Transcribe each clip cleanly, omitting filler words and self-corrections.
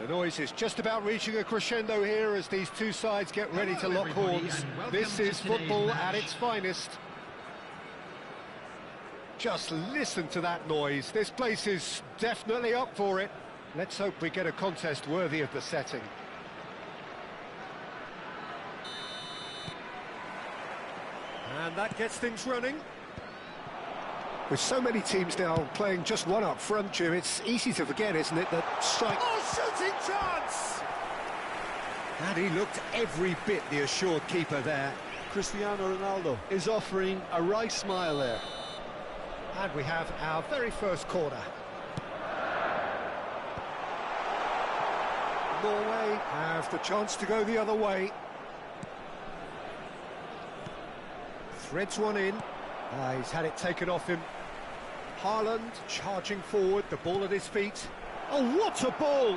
The noise is just about reaching a crescendo here as these two sides get ready to lock horns. This is football at its finest. Just listen to that noise. This place is definitely up for it. Let's hope we get a contest worthy of the setting. And that gets things running. With so many teams now playing just one up front, Jim, it's easy to forget, isn't it, that strike... Oh, shooting chance! And he looked every bit the assured keeper there. Cristiano Ronaldo is offering a right smile there. And we have our very first corner. Norway have the chance to go the other way. Threads one in. He's had it taken off him. Haaland charging forward, the ball at his feet. Oh, what a ball!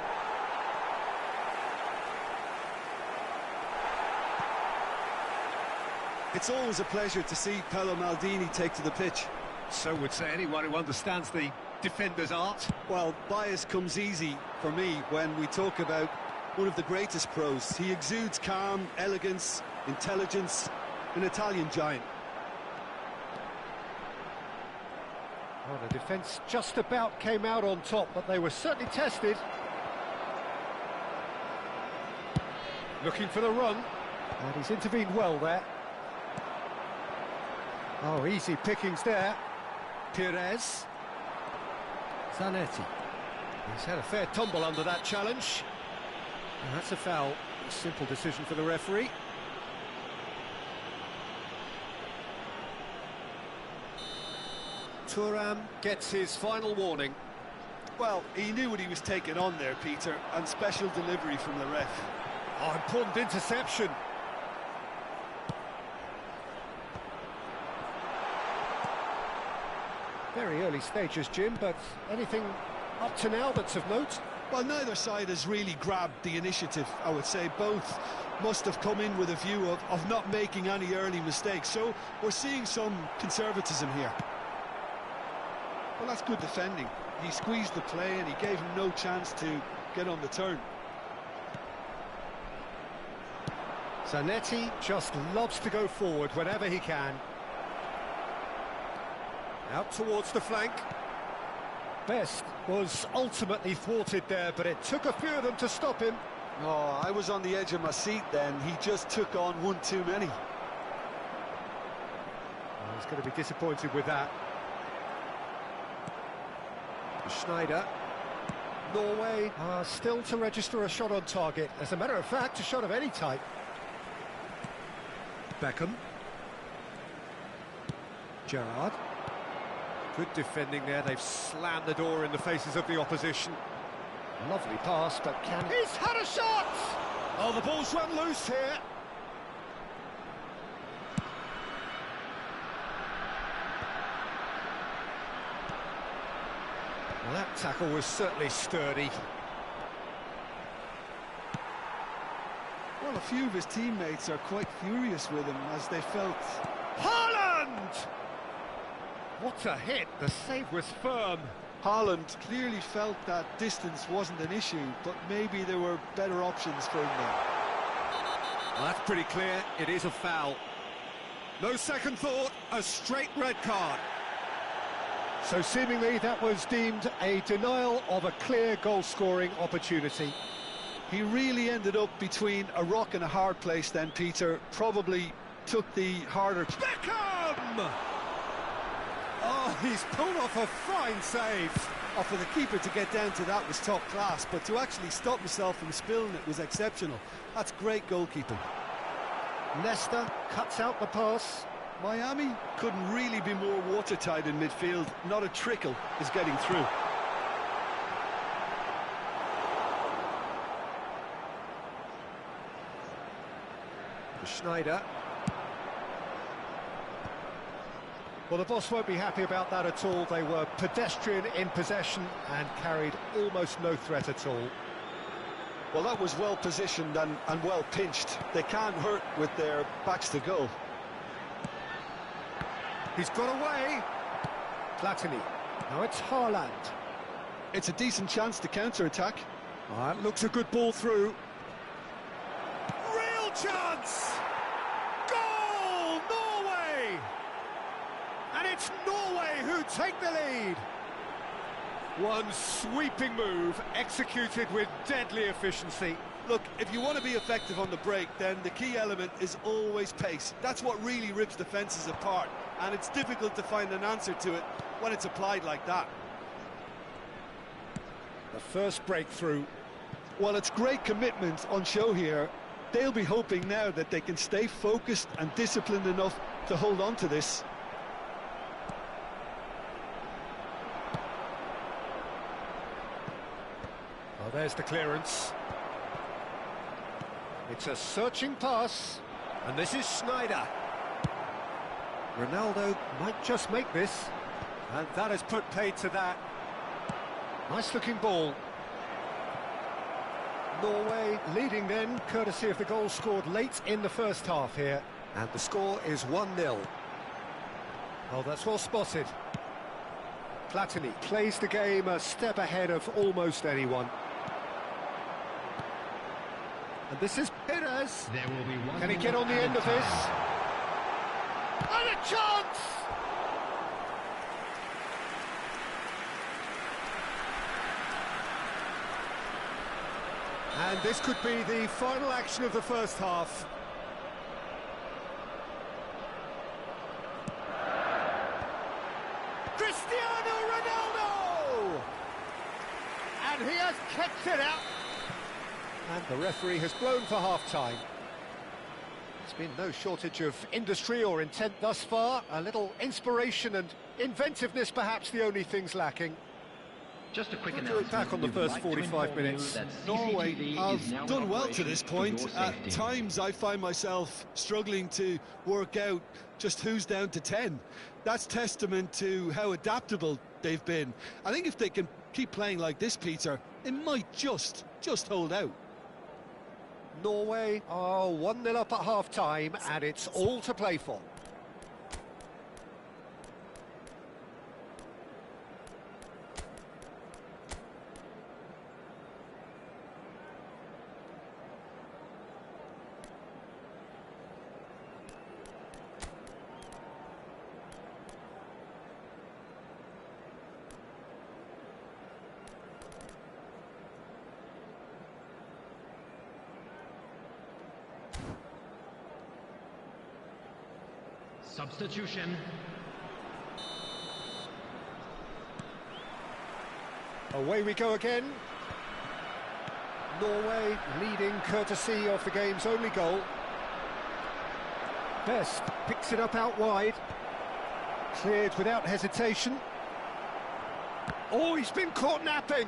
It's always a pleasure to see Paolo Maldini take to the pitch. So would say anyone who understands the defender's art. Well, bias comes easy for me when we talk about one of the greatest pros. He exudes calm, elegance, intelligence, an Italian giant. Well, the defence just about came out on top, but they were certainly tested. Looking for the run, and he's intervened well there. Oh, easy pickings there. Pires. Zanetti. He's had a fair tumble under that challenge. And that's a foul. A simple decision for the referee. Thuram gets his final warning. Well, he knew what he was taking on there, Peter, and special delivery from the ref. Oh, important interception. Very early stages, Jim, but anything up to now that's of note? Well, neither side has really grabbed the initiative, I would say. Both must have come in with a view of not making any early mistakes, so we're seeing some conservatism here. Well, that's good defending. He squeezed the play and he gave him no chance to get on the turn. Zanetti just loves to go forward whenever he can. Out towards the flank. Best was ultimately thwarted there, but it took a few of them to stop him. Oh, I was on the edge of my seat then. He just took on one too many. Oh, he's going to be disappointed with that. Schneider. Norway are still to register a shot on target. As a matter of fact, a shot of any type. Beckham. Gerrard. Good defending there. They've slammed the door in the faces of the opposition. Lovely pass, but can... He's had a shot! Oh, the ball's run loose here. Well, that tackle was certainly sturdy. Well, a few of his teammates are quite furious with him as they felt... Haaland! What a hit! The save was firm. Haaland clearly felt that distance wasn't an issue, but maybe there were better options for him there. Well, that's pretty clear. It is a foul. No second thought, a straight red card. So seemingly that was deemed a denial of a clear goal-scoring opportunity. He really ended up between a rock and a hard place then, Peter. Probably took the harder... Beckham! Oh, he's pulled off a fine save. Oh, for the keeper to get down to that was top class, but to actually stop himself from spilling it was exceptional. That's great goalkeeping. Leicester cuts out the pass. Miami couldn't really be more watertight in midfield. Not a trickle is getting through. Schneider. Well, the boss won't be happy about that at all. They were pedestrian in possession and carried almost no threat at all. Well, that was well positioned and well pinched. They can't hurt with their backs to goal. He's got away. Platini. Now it's Haaland. It's a decent chance to counter-attack. That looks a good ball through. Real chance! Goal! Norway! And it's Norway who take the lead. One sweeping move, executed with deadly efficiency. Look, if you want to be effective on the break, then the key element is always pace. That's what really rips defences apart, and it's difficult to find an answer to it when it's applied like that. The first breakthrough. Well, it's great commitment on show here. They'll be hoping now that they can stay focused and disciplined enough to hold on to this. Well, there's the clearance. It's a searching pass, and this is Schneider. Ronaldo might just make this, and that has put paid to that. Nice looking ball. Norway leading then, courtesy of the goal scored late in the first half here. And the score is 1-0. Oh, that's well spotted. Platini plays the game a step ahead of almost anyone. And this is Perez. Can he get on the end of this? And a chance! And this could be the final action of the first half. Cristiano Ronaldo! And he has kept it out. And the referee has blown for half-time. There's been no shortage of industry or intent thus far. A little inspiration and inventiveness, perhaps the only things lacking. Just a quick We'll announcement. back on the first 45 minutes. Norway have done well to this point. At times I find myself struggling to work out just who's down to 10. That's testament to how adaptable they've been. I think if they can keep playing like this, Peter, it might just hold out. Norway are 1-0 up at half-time, and it's all to play for. Substitution. Away we go again. Norway leading courtesy of the game's only goal. Best picks it up out wide. Cleared without hesitation. Oh, he's been caught napping.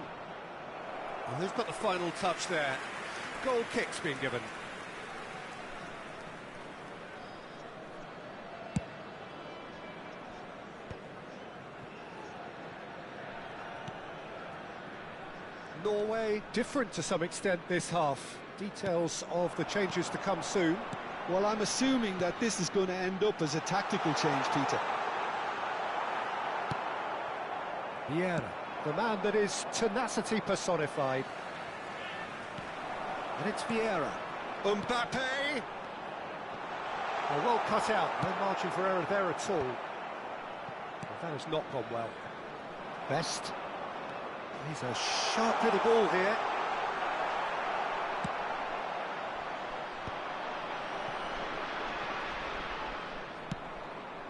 And who's got the final touch there? Goal kick's been given. Norway different to some extent this half. Details of the changes to come soon. Well, I'm assuming that this is going to end up as a tactical change, Peter. Vieira, the man that is tenacity personified. And it's Vieira. Mbappe! Oh, well cut out, no margin for error there at all. Well, that has not gone well. Best. He's a sharp little ball here.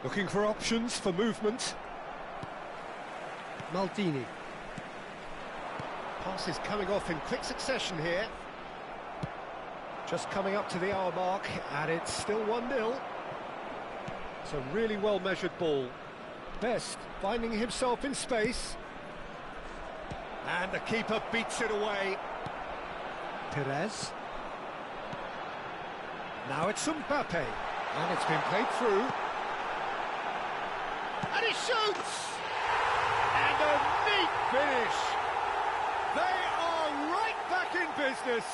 Looking for options for movement. Maldini. Passes coming off in quick succession here. Just coming up to the hour mark, and it's still 1-0. It's a really well-measured ball. Best finding himself in space. And the keeper beats it away. Perez. Now it's Mbappe. And it's been played through. And he shoots! And a neat finish. They are right back in business.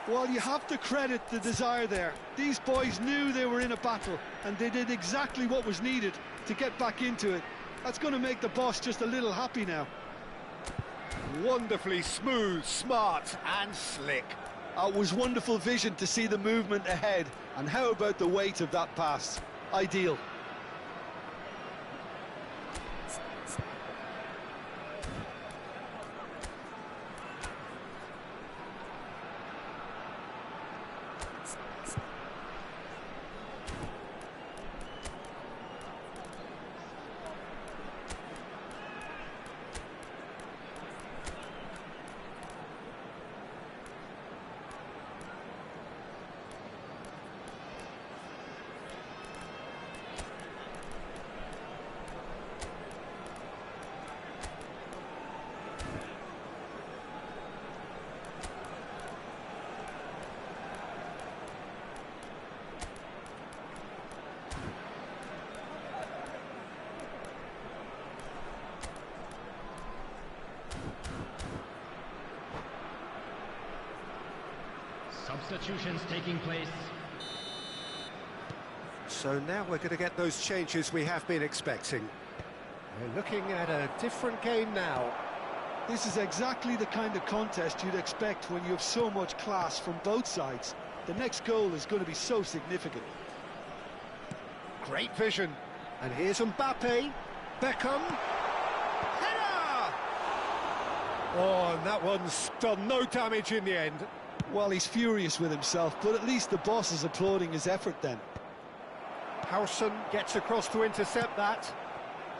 Well, you have to credit the desire there. These boys knew they were in a battle, and they did exactly what was needed to get back into it. That's going to make the boss just a little happy now. Wonderfully smooth, smart and slick. It was wonderful vision to see the movement ahead, and how about the weight of that pass? Ideal. Substitutions taking place. So now we're going to get those changes we have been expecting. We're looking at a different game now. This is exactly the kind of contest you'd expect when you have so much class from both sides. The next goal is going to be so significant. Great vision. And here's Mbappe. Beckham. Header! Oh, and that one's done no damage in the end. Well, he's furious with himself, but at least the boss is applauding his effort then. Howson gets across to intercept that.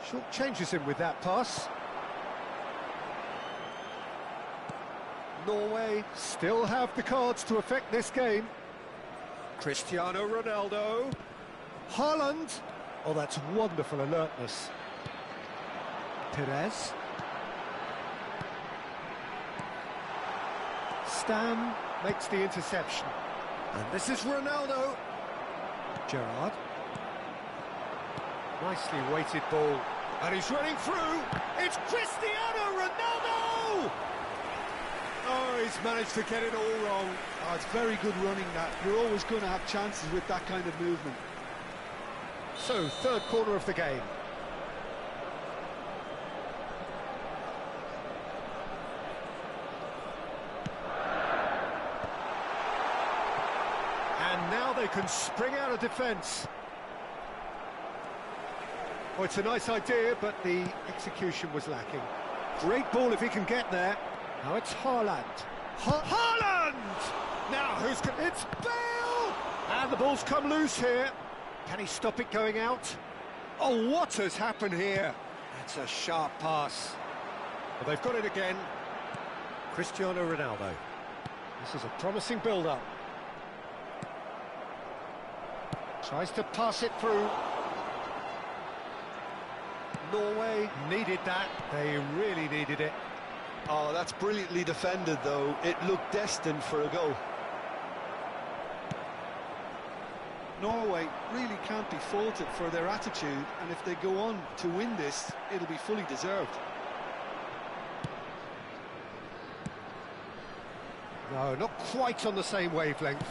Short changes him with that pass. Norway still have the cards to affect this game. Cristiano Ronaldo. Haaland. Oh, that's wonderful alertness. Perez. Stam makes the interception. And this is Ronaldo. Gerrard. Nicely weighted ball. And he's running through. It's Cristiano Ronaldo! Oh, he's managed to get it all wrong. Oh, it's very good running that. You're always going to have chances with that kind of movement. So, third corner of the game. And now they can spring out of defence. Oh, it's a nice idea, but the execution was lacking. Great ball if he can get there. Now it's Haaland. Haaland! Now who's going? It's Bale! And the ball's come loose here. Can he stop it going out? Oh, what has happened here? That's a sharp pass. Well, they've got it again. Cristiano Ronaldo. This is a promising build-up. Tries to pass it through. Norway needed that. They really needed it. Oh, that's brilliantly defended, though. It looked destined for a goal. Norway really can't be faulted for their attitude, and if they go on to win this, it'll be fully deserved. No, not quite on the same wavelength.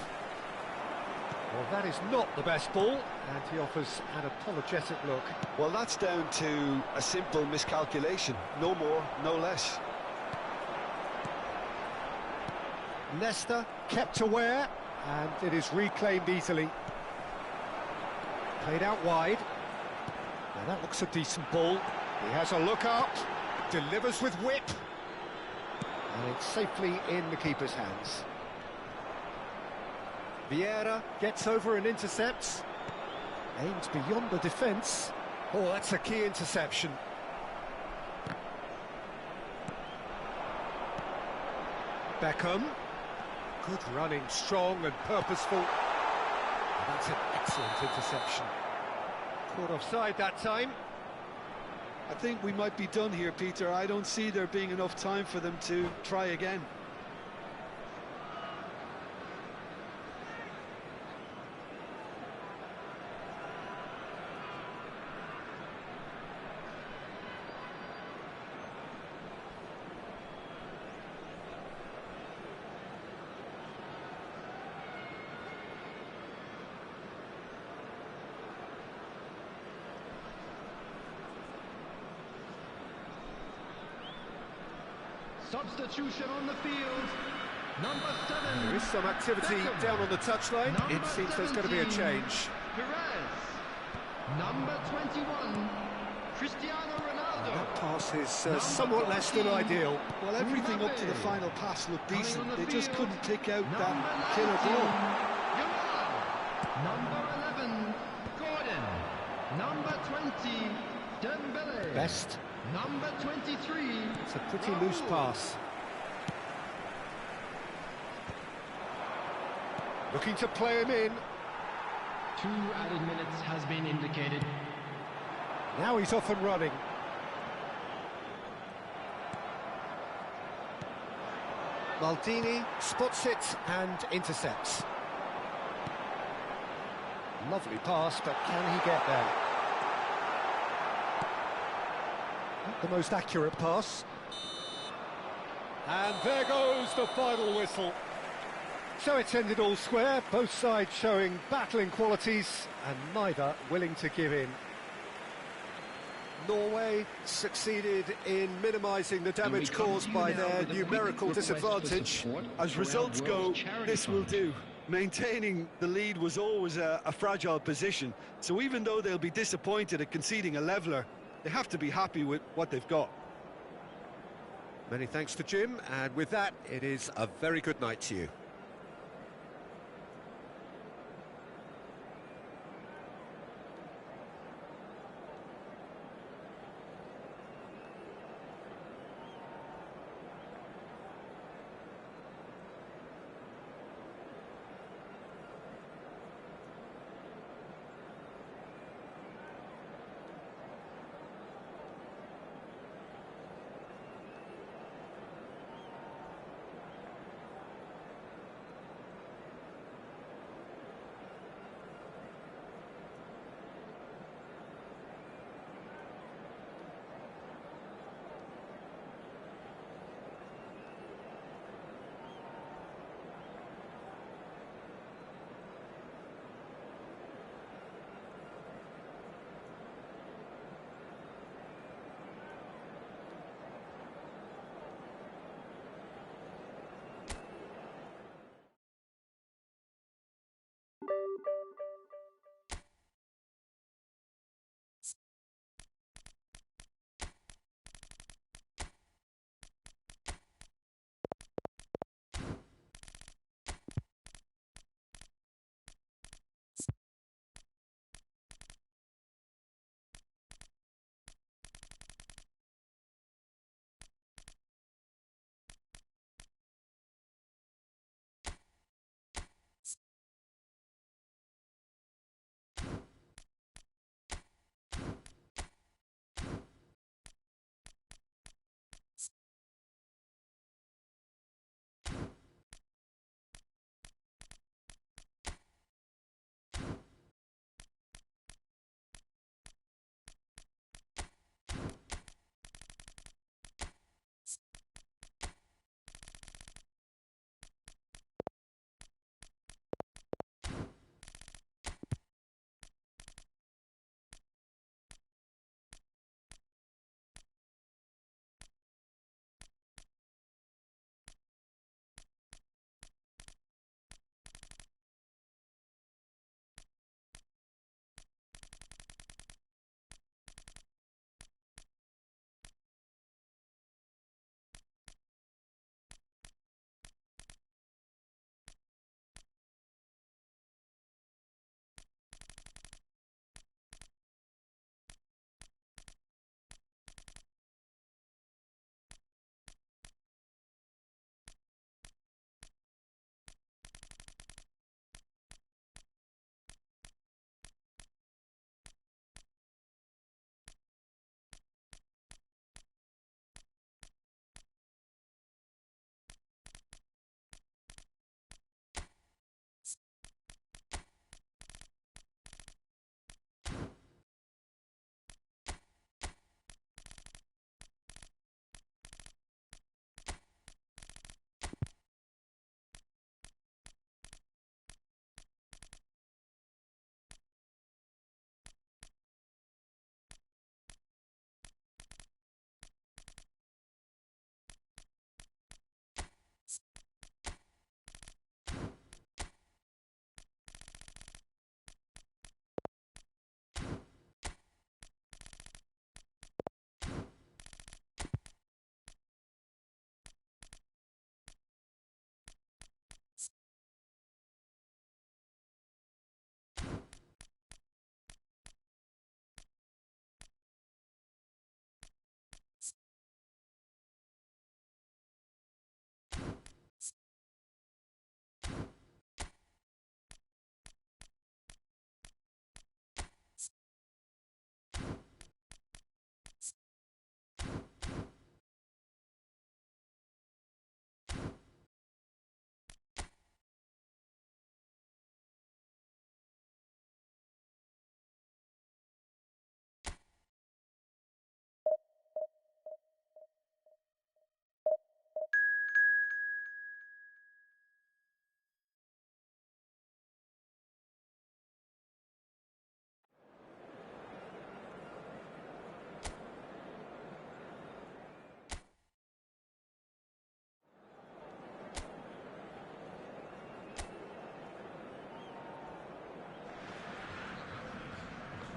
Well, that is not the best ball, and he offers an apologetic look. Well, that's down to a simple miscalculation. No more, no less. Nesta kept aware, and it is reclaimed easily. Played out wide. Now that looks a decent ball. He has a look up, delivers with whip, and it's safely in the keeper's hands. Vieira gets over and intercepts. Aims beyond the defence. Oh, that's a key interception. Beckham. Good running, strong and purposeful. And that's an excellent interception. Caught offside that time. I think we might be done here, Peter. I don't see there being enough time for them to try again. Substitution on the field. Number 7. There is some activity down on the touchline. It seems there's going to be a change. Perez. Number 21. Cristiano Ronaldo. That pass is somewhat less than ideal. Well, everything up to the final pass looked decent. They just couldn't pick out that killer ball. Number 11. Gordon. Number 20. Dembele. Best. Number 23. It's a pretty loose pass. Looking to play him in. 2 added minutes has been indicated. Now he's off and running. Maldini spots it and intercepts. Lovely pass, but can he get there? Not the most accurate pass. And there goes the final whistle. So it's ended all square, both sides showing battling qualities and neither willing to give in. Norway succeeded in minimising the damage caused by their numerical disadvantage. As results go, this will do. Maintaining the lead was always a fragile position, so even though they'll be disappointed at conceding a leveller, they have to be happy with what they've got. Many thanks to Jim, and with that, it is a very good night to you.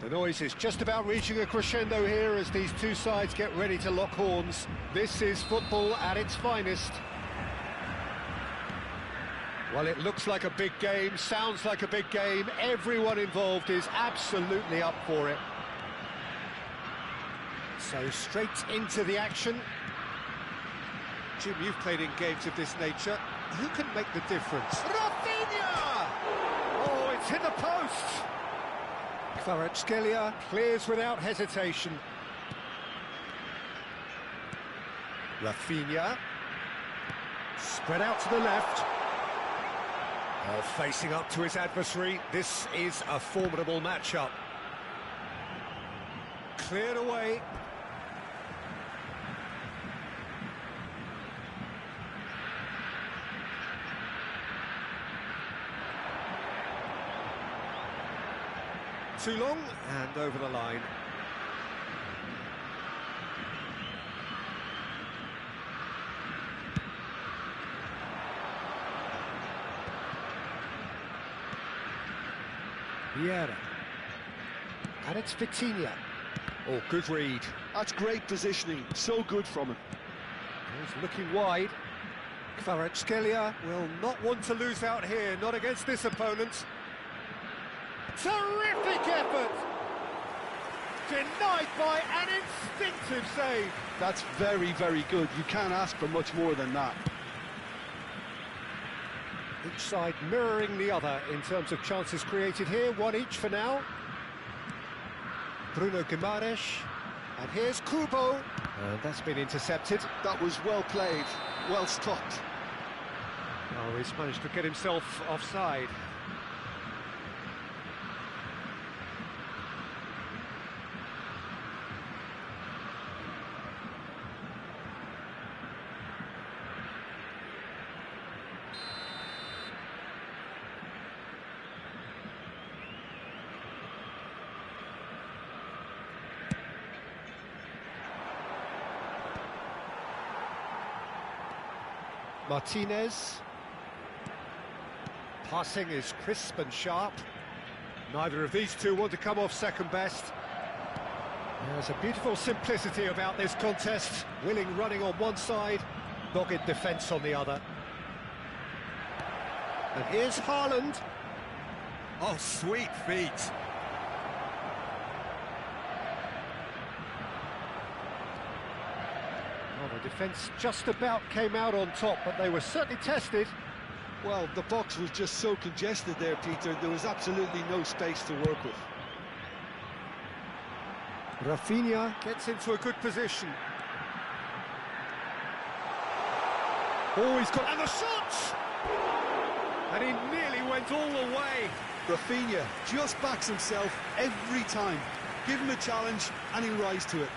The noise is just about reaching a crescendo here as these two sides get ready to lock horns. This is football at its finest. Well, it looks like a big game, sounds like a big game. Everyone involved is absolutely up for it. So straight into the action. Jim, you've played in games of this nature. Who can make the difference? Rafinha! Oh, it's hit the post! Kvaratskhelia clears without hesitation. Rafinha. Spread out to the left. Oh, facing up to his adversary. This is a formidable matchup. Cleared away. Too long, and over the line. Vieira. And it's Vitinha. Oh, good read. That's great positioning, so good from him. He's looking wide. Kvaratskhelia will not want to lose out here, not against this opponent. Terrific effort! Denied by an instinctive save. That's very, very good. You can't ask for much more than that. Each side mirroring the other in terms of chances created here, one each for now. Bruno Guimaraes, and here's Kubo. And that's been intercepted. That was well played, well stopped. Oh, he's managed to get himself offside. Martinez. Passing is crisp and sharp. Neither of these two want to come off second best. There's a beautiful simplicity about this contest. Willing running on one side, dogged defence on the other. And here's Haaland. Oh, sweet feet. Well, the defence just about came out on top, but they were certainly tested. Well, the box was just so congested there, Peter. There was absolutely no space to work with. Rafinha gets into a good position. Oh, he's got... and the shot! And he nearly went all the way. Rafinha just backs himself every time. Give him a challenge and he'll rise to it.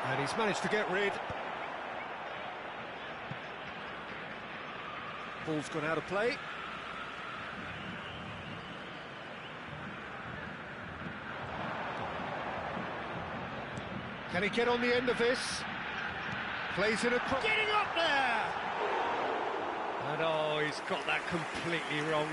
And he's managed to get rid. Ball's gone out of play. Can he get on the end of this? Plays it across. Getting up there! And oh, he's got that completely wrong.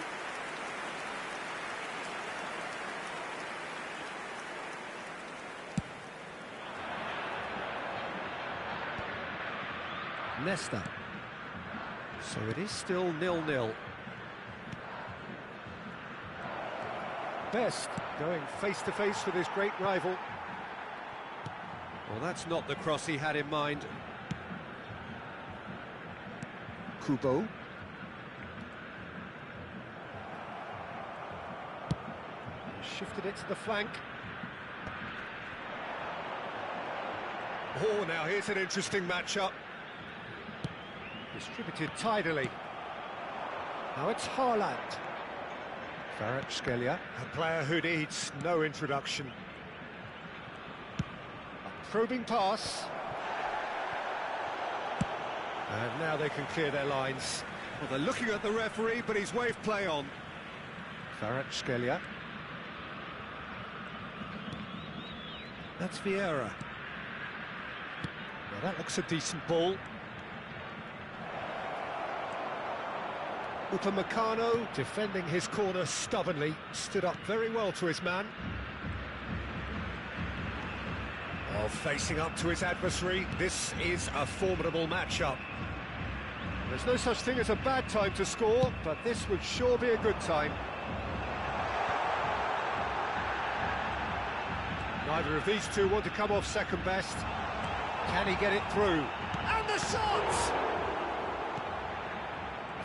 Nesta. So it is still 0-0. Best going face-to-face with his great rival. Well, that's not the cross he had in mind. Kubo. Shifted it to the flank. Oh, now here's an interesting matchup. Distributed tidily. Now it's Haaland. Kvaratskhelia, a player who needs no introduction. A probing pass. And now they can clear their lines. Well, they're looking at the referee, but he's waved play on. Kvaratskhelia. That's Vieira. Well, that looks a decent ball. Upamecano, defending his corner stubbornly, stood up very well to his man. Oh, facing up to his adversary, this is a formidable matchup. There's no such thing as a bad time to score, but this would sure be a good time. Neither of these two want to come off second best. Can he get it through? And the shot!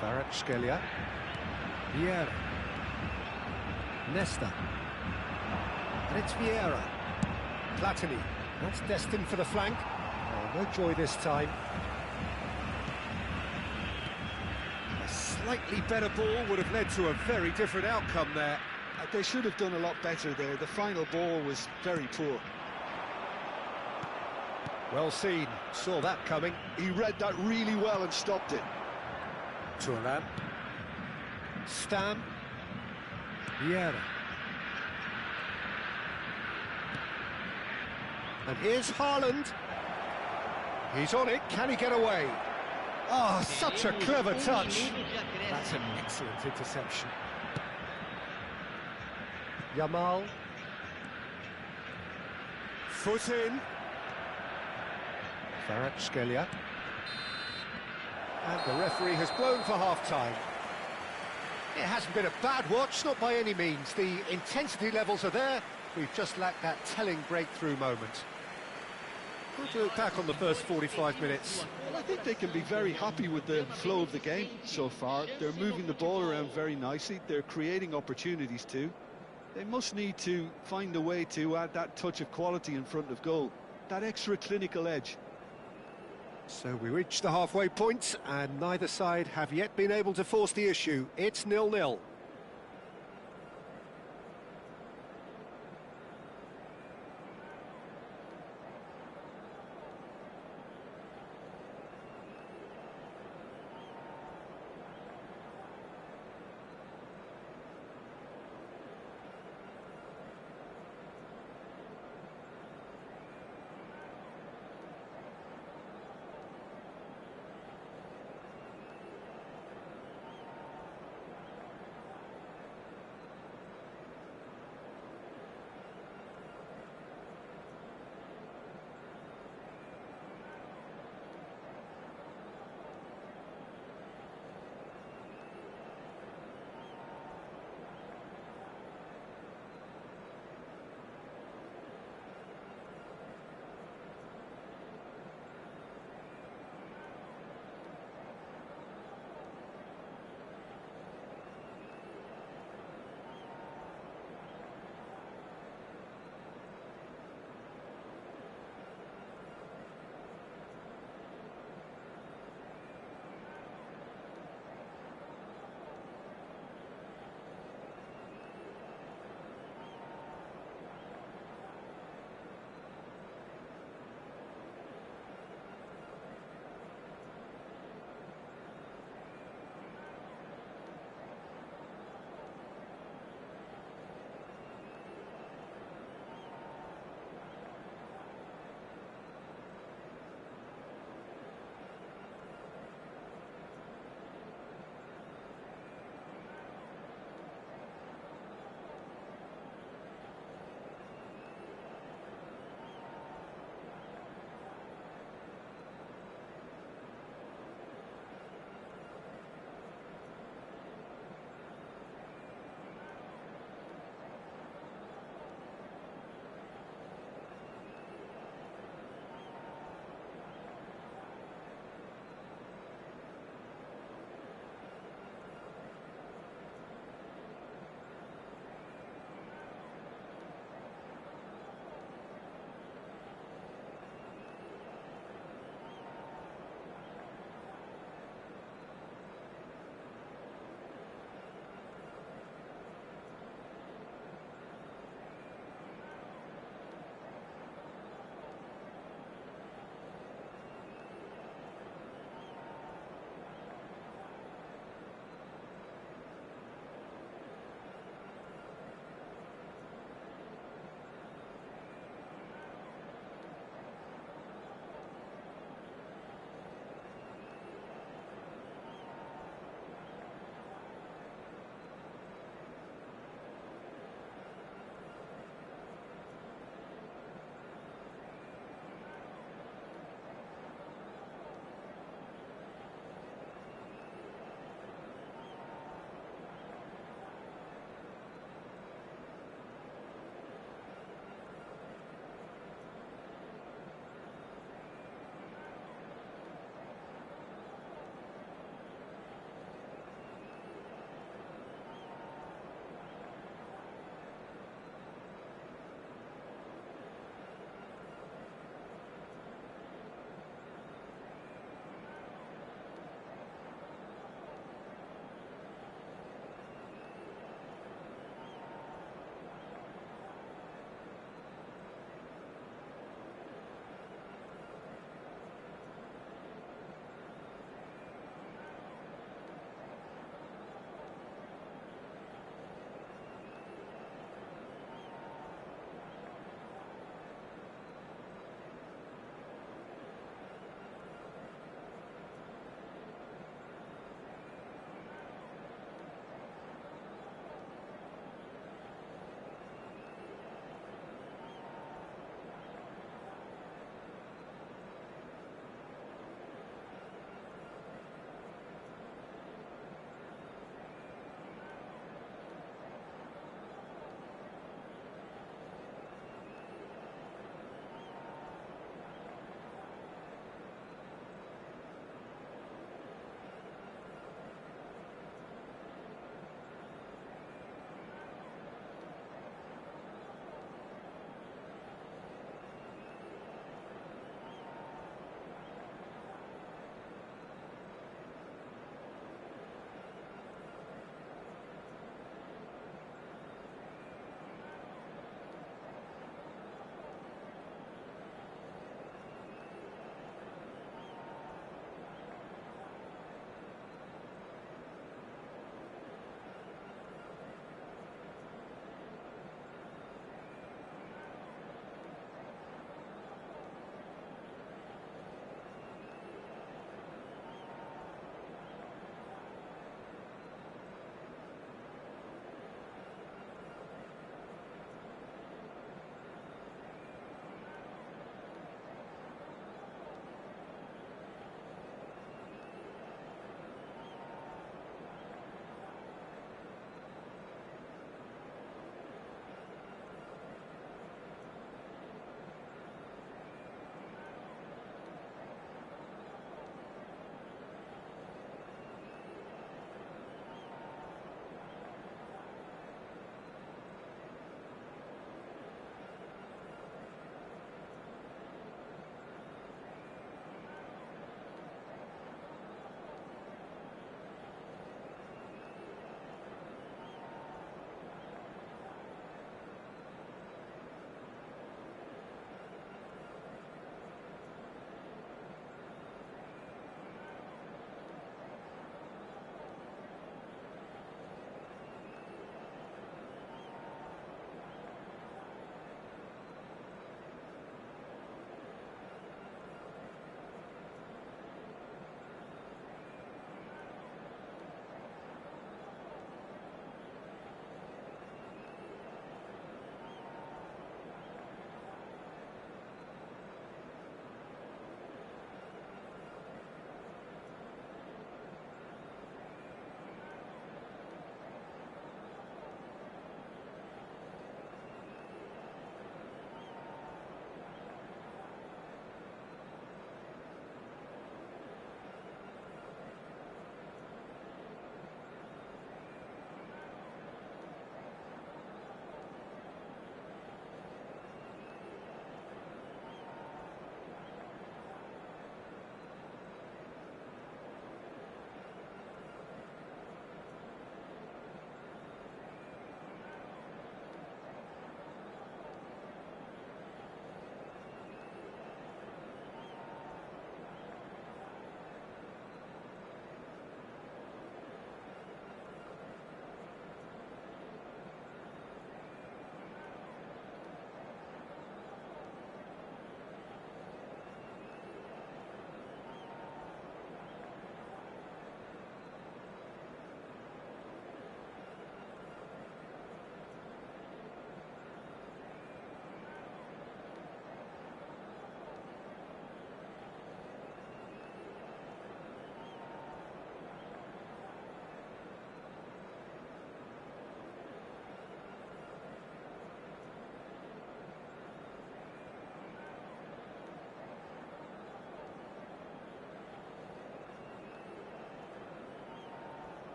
Kvaratskhelia. Vieira. Nesta. And it's Vieira. Platini. That's destined for the flank. Oh, no joy this time. A slightly better ball would have led to a very different outcome there. They should have done a lot better there. The final ball was very poor. Well seen. Saw that coming. He read that really well and stopped it. Thuram. Stam. Vieira. And here's Haaland. He's on it. Can he get away? Oh, such a clever touch. That's an excellent interception. Yamal. Foot in. Kvaratskhelia. And the referee has blown for half-time. It hasn't been a bad watch, not by any means. The intensity levels are there. We've just lacked that telling breakthrough moment. What do you look back on the first 45 minutes? Well, I think they can be very happy with the flow of the game so far. They're moving the ball around very nicely. They're creating opportunities too. They must need to find a way to add that touch of quality in front of goal. That extra clinical edge. So we reach the halfway point, and neither side have yet been able to force the issue. It's 0-0.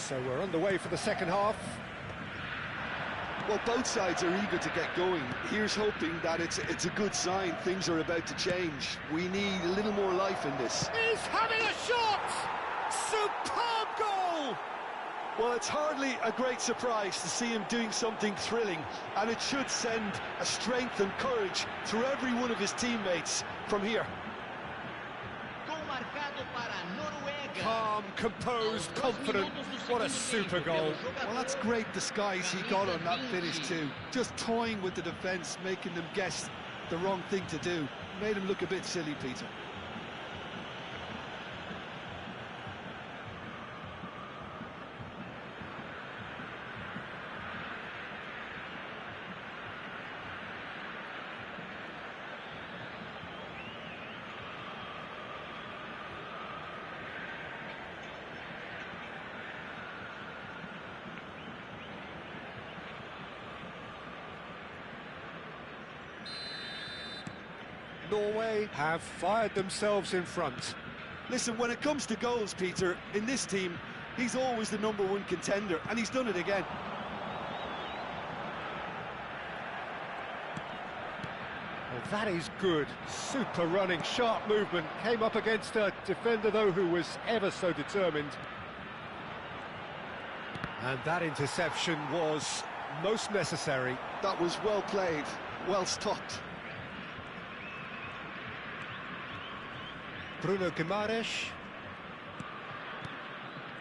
So we're underway for the second half. Well, both sides are eager to get going. Here's hoping that it's a good sign. Things are about to change. We need a little more life in this. He's having a shot! Superb goal! Well, it's hardly a great surprise to see him doing something thrilling, and it should send a strength and courage through every one of his teammates from here. Calm, composed, confident. What a super goal. Well, that's great disguise he got on that finish too. Just toying with the defence, making them guess the wrong thing to do. Made him look a bit silly, Peter. Norway have fired themselves in front. Listen, when it comes to goals, Peter, in this team, he's always the #1 contender, and he's done it again. Well, that is good. Super running, sharp movement. Came up against a defender, though, who was ever so determined. And that interception was most necessary. That was well played, well stopped. Bruno Guimaraes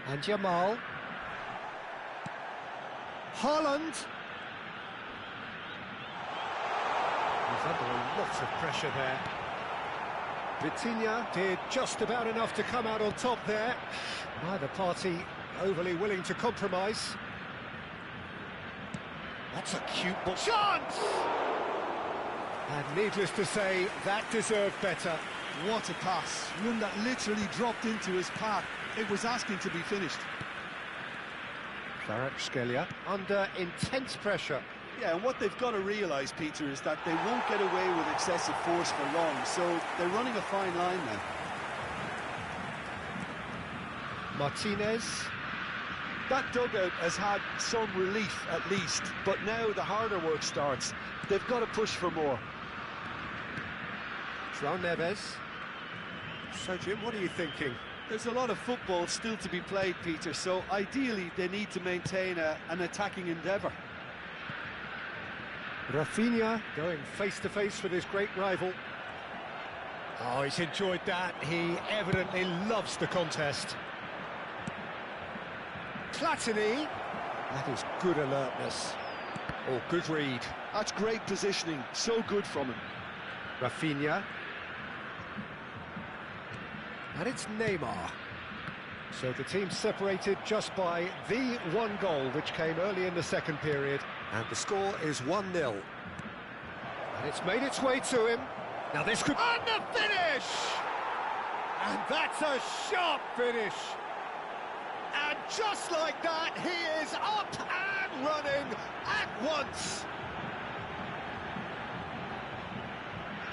and Jamal. Haaland. He's under a lot of pressure there. Vitinha did just about enough to come out on top there. Neither party overly willing to compromise. That's a cute ball. Chance! And needless to say, that deserved better. What a pass, one that literally dropped into his path. It was asking to be finished. Kvaratskhelia under intense pressure. Yeah, and what they've got to realise, Peter, is that they won't get away with excessive force for long, so they're running a fine line now. Martinez. That dugout has had some relief at least, but now the harder work starts. They've got to push for more. João Neves. So, Jim, what are you thinking? There's a lot of football still to be played, Peter, so ideally they need to maintain an attacking endeavour. Rafinha going face-to-face with his great rival. Oh, he's enjoyed that. He evidently loves the contest. Platini. That is good alertness. Oh, good read. That's great positioning. So good from him. Rafinha. And it's Neymar. So the team separated just by the one goal, which came early in the second period. And the score is 1-0. And it's made its way to him. Now this could... And the finish! And that's a sharp finish. And just like that, he is up and running at once.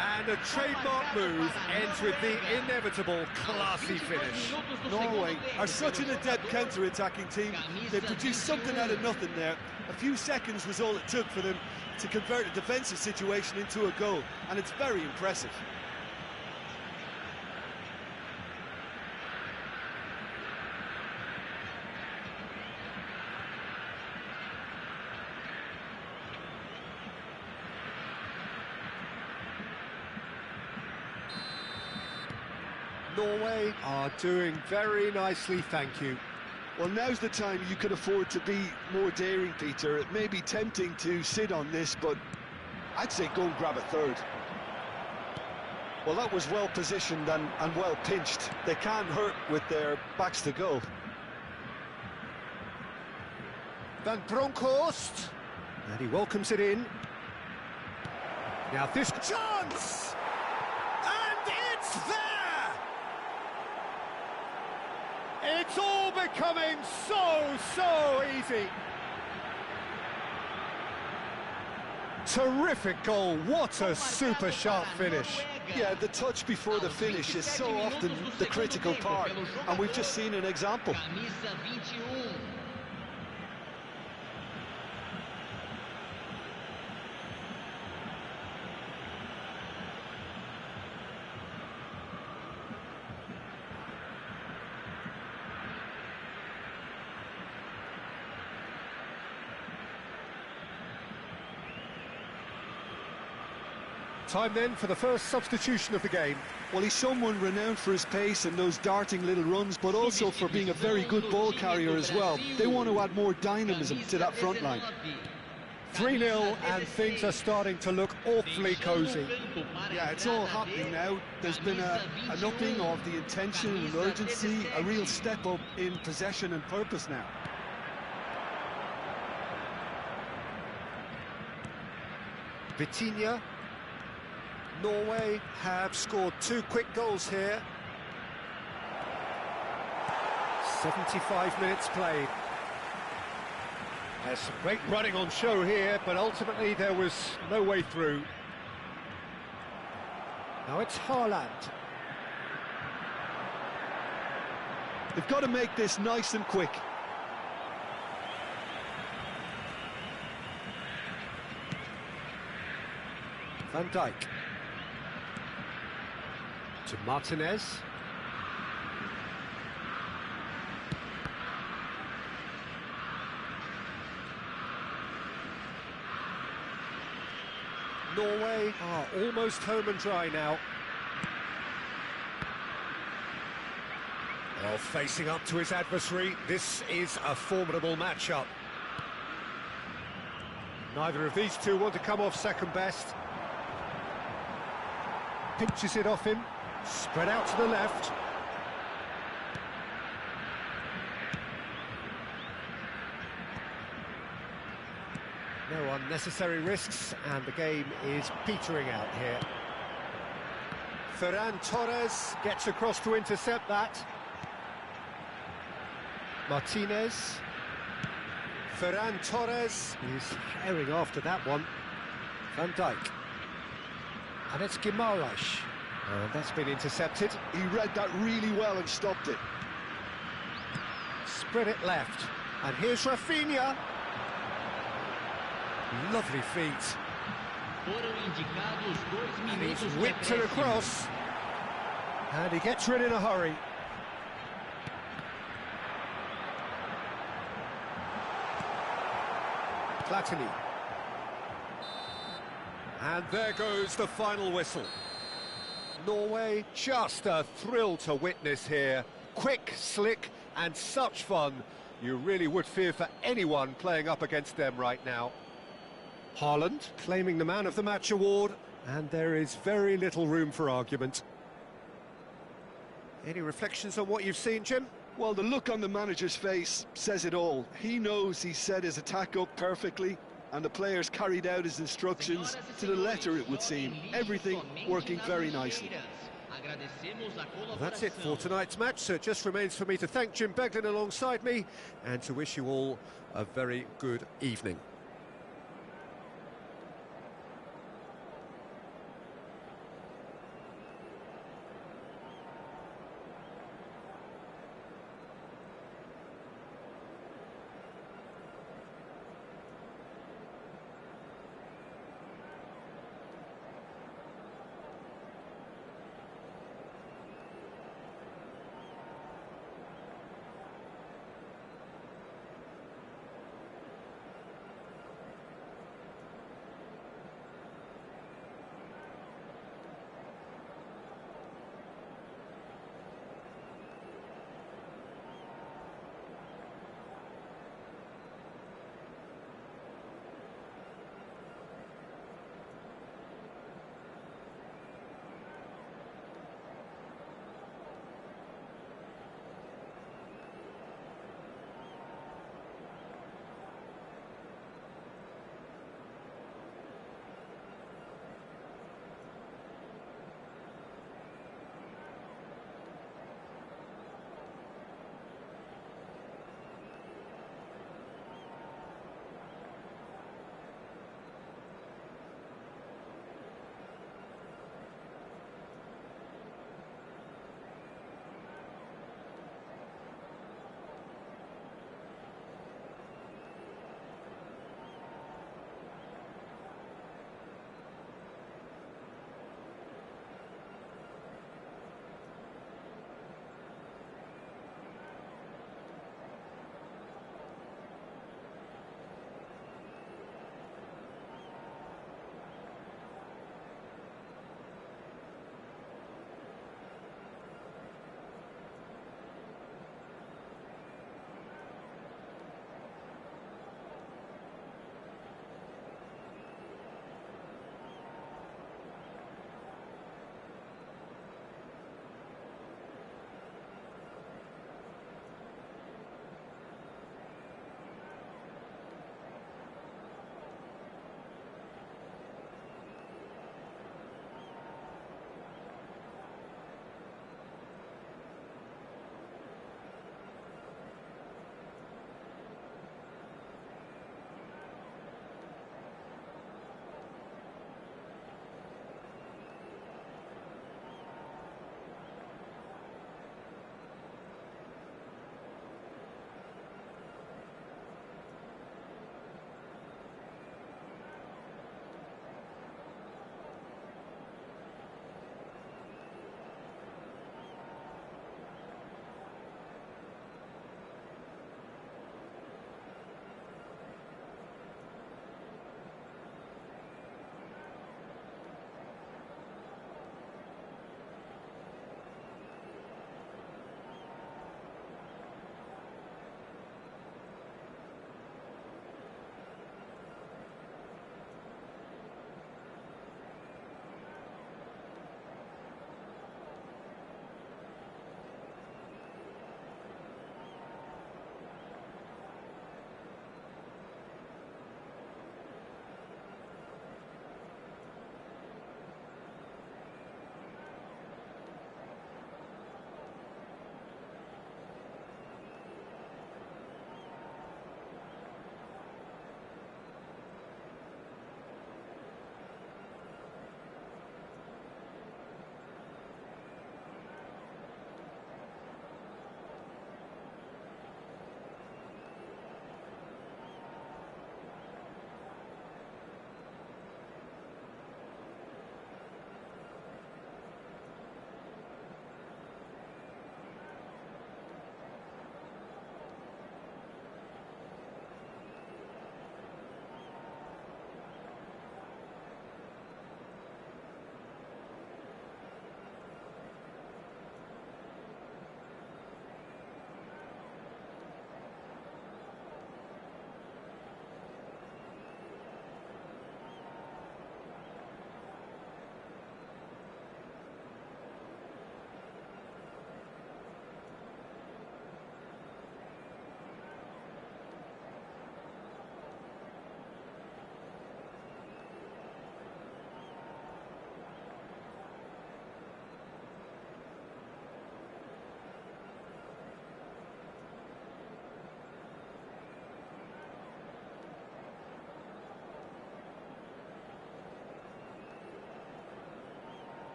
And a trademark move ends with the inevitable classy finish. Norway are such an adept counter-attacking team. They produced something out of nothing there. A few seconds was all it took for them to convert a defensive situation into a goal, and it's very impressive. Norway are doing very nicely, thank you. Well, now's the time you can afford to be more daring, Peter. It may be tempting to sit on this, but I'd say go and grab a third. Well, that was well positioned and well pinched. They can't hurt with their backs to goal. Van Bronckhorst, and he welcomes it in. Now this chance, and it's there! It's all becoming so easy. Terrific goal, what a super sharp finish. Yeah, the touch before the finish is so often the critical part, and we've just seen an example. Time then for the first substitution of the game. Well, he's someone renowned for his pace and those darting little runs, but also for being a very good ball carrier as well. They want to add more dynamism to that front line. 3-0 and things are starting to look awfully cosy. Yeah, it's all happening now. There's been an upping of the intention and urgency, a real step up in possession and purpose now. Vitinha. Norway have scored 2 quick goals here. 75 minutes played. There's some great running on show here, but ultimately there was no way through. Now it's Haaland. They've got to make this nice and quick. Van Dijk. To Martinez. Norway are almost home and dry now. Well, facing up to his adversary, this is a formidable matchup. Neither of these two want to come off second best. Pinches it off him, spread out to the left. No unnecessary risks, and the game is petering out here. Ferran Torres gets across to intercept that. Martinez. Ferran Torres is herring after that one. Van Dijk. And it's Guimaraes. And that's been intercepted. He read that really well and stopped it. Spread it left. And here's Rafinha. Lovely feet. And he's whipped it across. And he gets rid in a hurry. Platini. And there goes the final whistle. Norway, just a thrill to witness here. Quick, slick, and such fun. You really would fear for anyone playing up against them right now. Haaland claiming the Man of the Match award, and there is very little room for argument. Any reflections on what you've seen, Jim? Well, the look on the manager's face says it all. He knows he set his attack up perfectly, and the players carried out his instructions to the letter, it would seem. Everything working very nicely. Well, that's it for tonight's match, so it just remains for me to thank Jim Beglin alongside me and to wish you all a very good evening.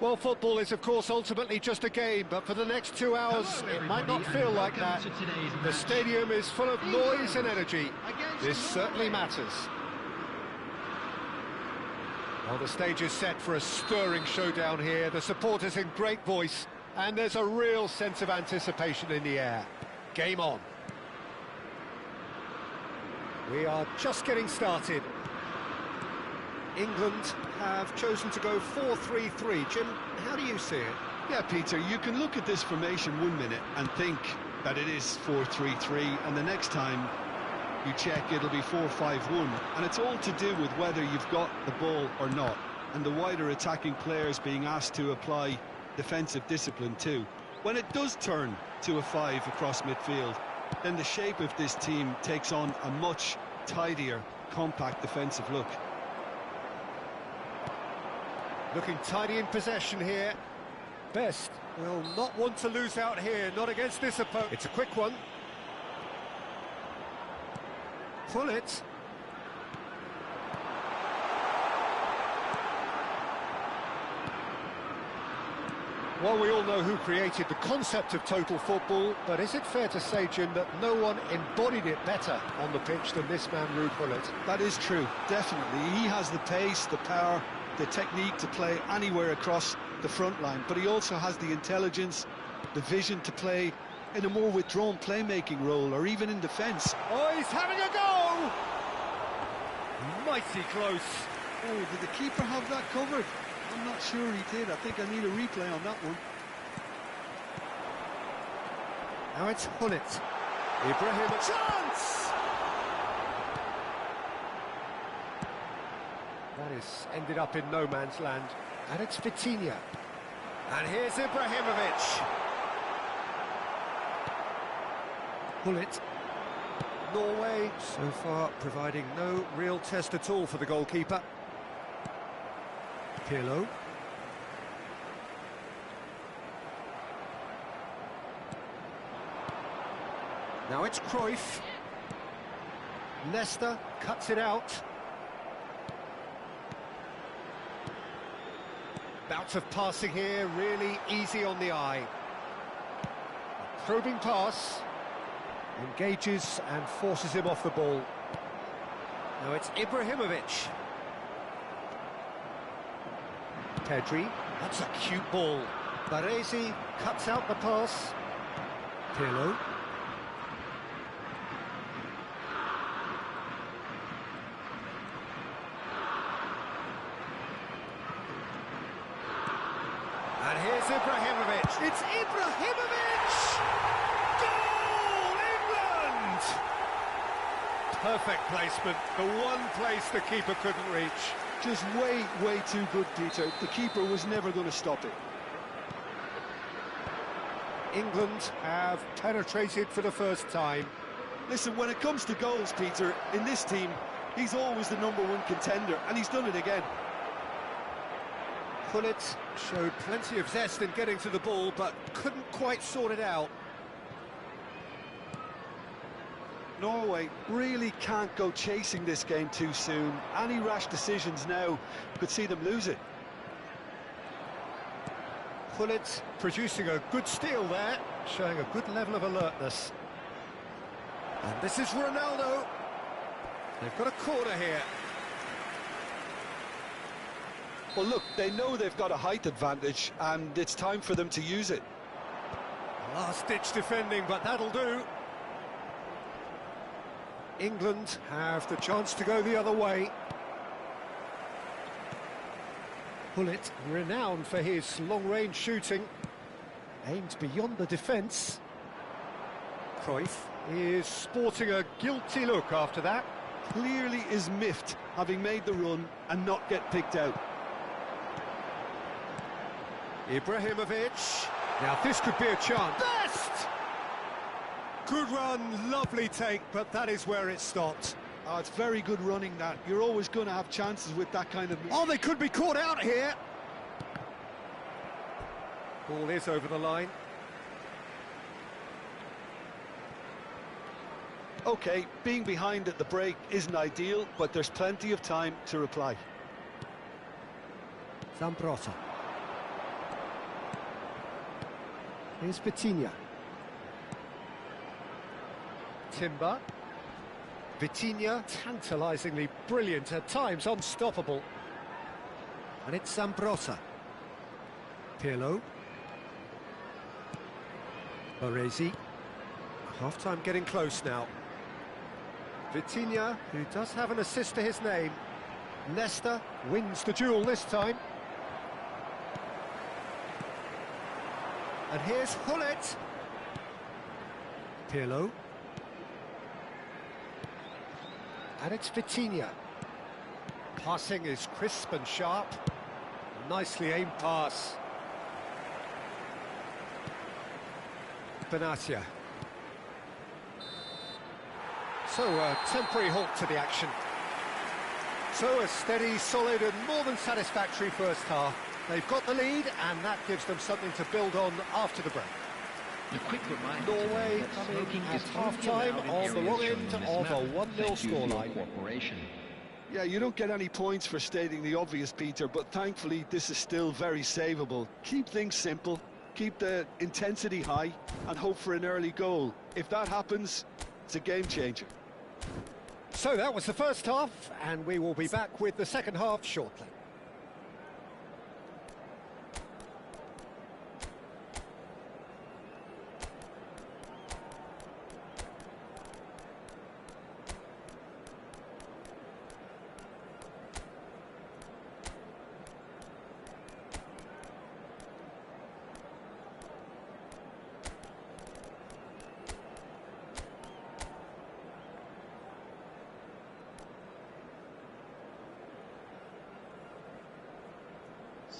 Well, football is, of course, ultimately just a game, but for the next 2 hours, it might not feel like that. The stadium is full of noise and energy. This certainly matters. Well, the stage is set for a stirring showdown here. The supporters in great voice, and there's a real sense of anticipation in the air. Game on. We are just getting started. England have chosen to go 4-3-3. Jim, how do you see it? Yeah, Peter, you can look at this formation 1 minute and think that it is 4-3-3, and the next time you check it'll be 4-5-1, and it's all to do with whether you've got the ball or not, and the wider attacking players being asked to apply defensive discipline too. When it does turn to a 5 across midfield, then the shape of this team takes on a much tidier, compact defensive look. Looking tidy in possession here. Best will not want to lose out here, not against this opponent. It's a quick one. Pull it. Well, we all know who created the concept of total football, but is it fair to say, Jim, that no one embodied it better on the pitch than this man, Ruud Gullit? That is true, definitely. He has the pace, the power, the technique to play anywhere across the front line, but he also has the intelligence, the vision to play in a more withdrawn playmaking role, or even in defence. Oh, he's having a go! Mighty close. Oh, did the keeper have that covered? I'm not sure he did. I think I need a replay on that one. Now it's Gullit. Ibrahim, a chance! That is ended up in no man's land. And it's Vitinha. And here's Ibrahimovic. Gullit. Norway, so far, providing no real test at all for the goalkeeper. Pirlo. Now it's Cruyff. Leicester cuts it out. Bouts of passing here, really easy on the eye. Probing pass. Engages and forces him off the ball. Now it's Ibrahimovic. Pedri, that's a cute ball. Baresi cuts out the pass. Pirlo. And here's Ibrahimovic. It's Ibrahimovic! Goal, England! Perfect placement, the one place the keeper couldn't reach. Just way too good, Peter. The keeper was never going to stop it. England have penetrated for the first time. Listen, when it comes to goals, Peter, in this team, he's always the #1 contender, and he's done it again. Gullit showed plenty of zest in getting to the ball, but couldn't quite sort it out. Norway really can't go chasing this game too soon. Any rash decisions now could see them lose it. Gullit producing a good steal there, showing a good level of alertness. And this is Ronaldo. They've got a corner here. Well, look, they know they've got a height advantage, and it's time for them to use it. Last-ditch defending, but that'll do. England have the chance to go the other way. Gullit, renowned for his long-range shooting, aimed beyond the defence. Cruyff is sporting a guilty look after that. Clearly is miffed, having made the run and not get picked out. Ibrahimovic. Now this could be a chance. Best! Good run, lovely take, but that is where it stopped. Oh, it's very good running, that. You're always going to have chances with that kind of... Oh, they could be caught out here. Ball is over the line. OK, being behind at the break isn't ideal, but there's plenty of time to reply. Zambrotta. Here's Vitinha. Timber. Vitinha, tantalisingly brilliant, at times unstoppable. And it's Zambrotta. Pirlo. Baresi. Half-time getting close now. Vitinha, who does have an assist to his name. Nesta wins the duel this time. And here's Hullet. Pirlo. And it's Vitinha. Passing is crisp and sharp. Nicely aimed pass. Benatia. So a temporary halt to the action. So a steady, solid and more than satisfactory first half. They've got the lead and that gives them something to build on after the break. A quick reminder Norway coming at half-time on the wrong end of a 1-0 scoreline. Yeah, you don't get any points for stating the obvious, Peter, but thankfully this is still very savable. Keep things simple, keep the intensity high and hope for an early goal. If that happens, it's a game changer. So that was the first half, and we will be back with the second half shortly.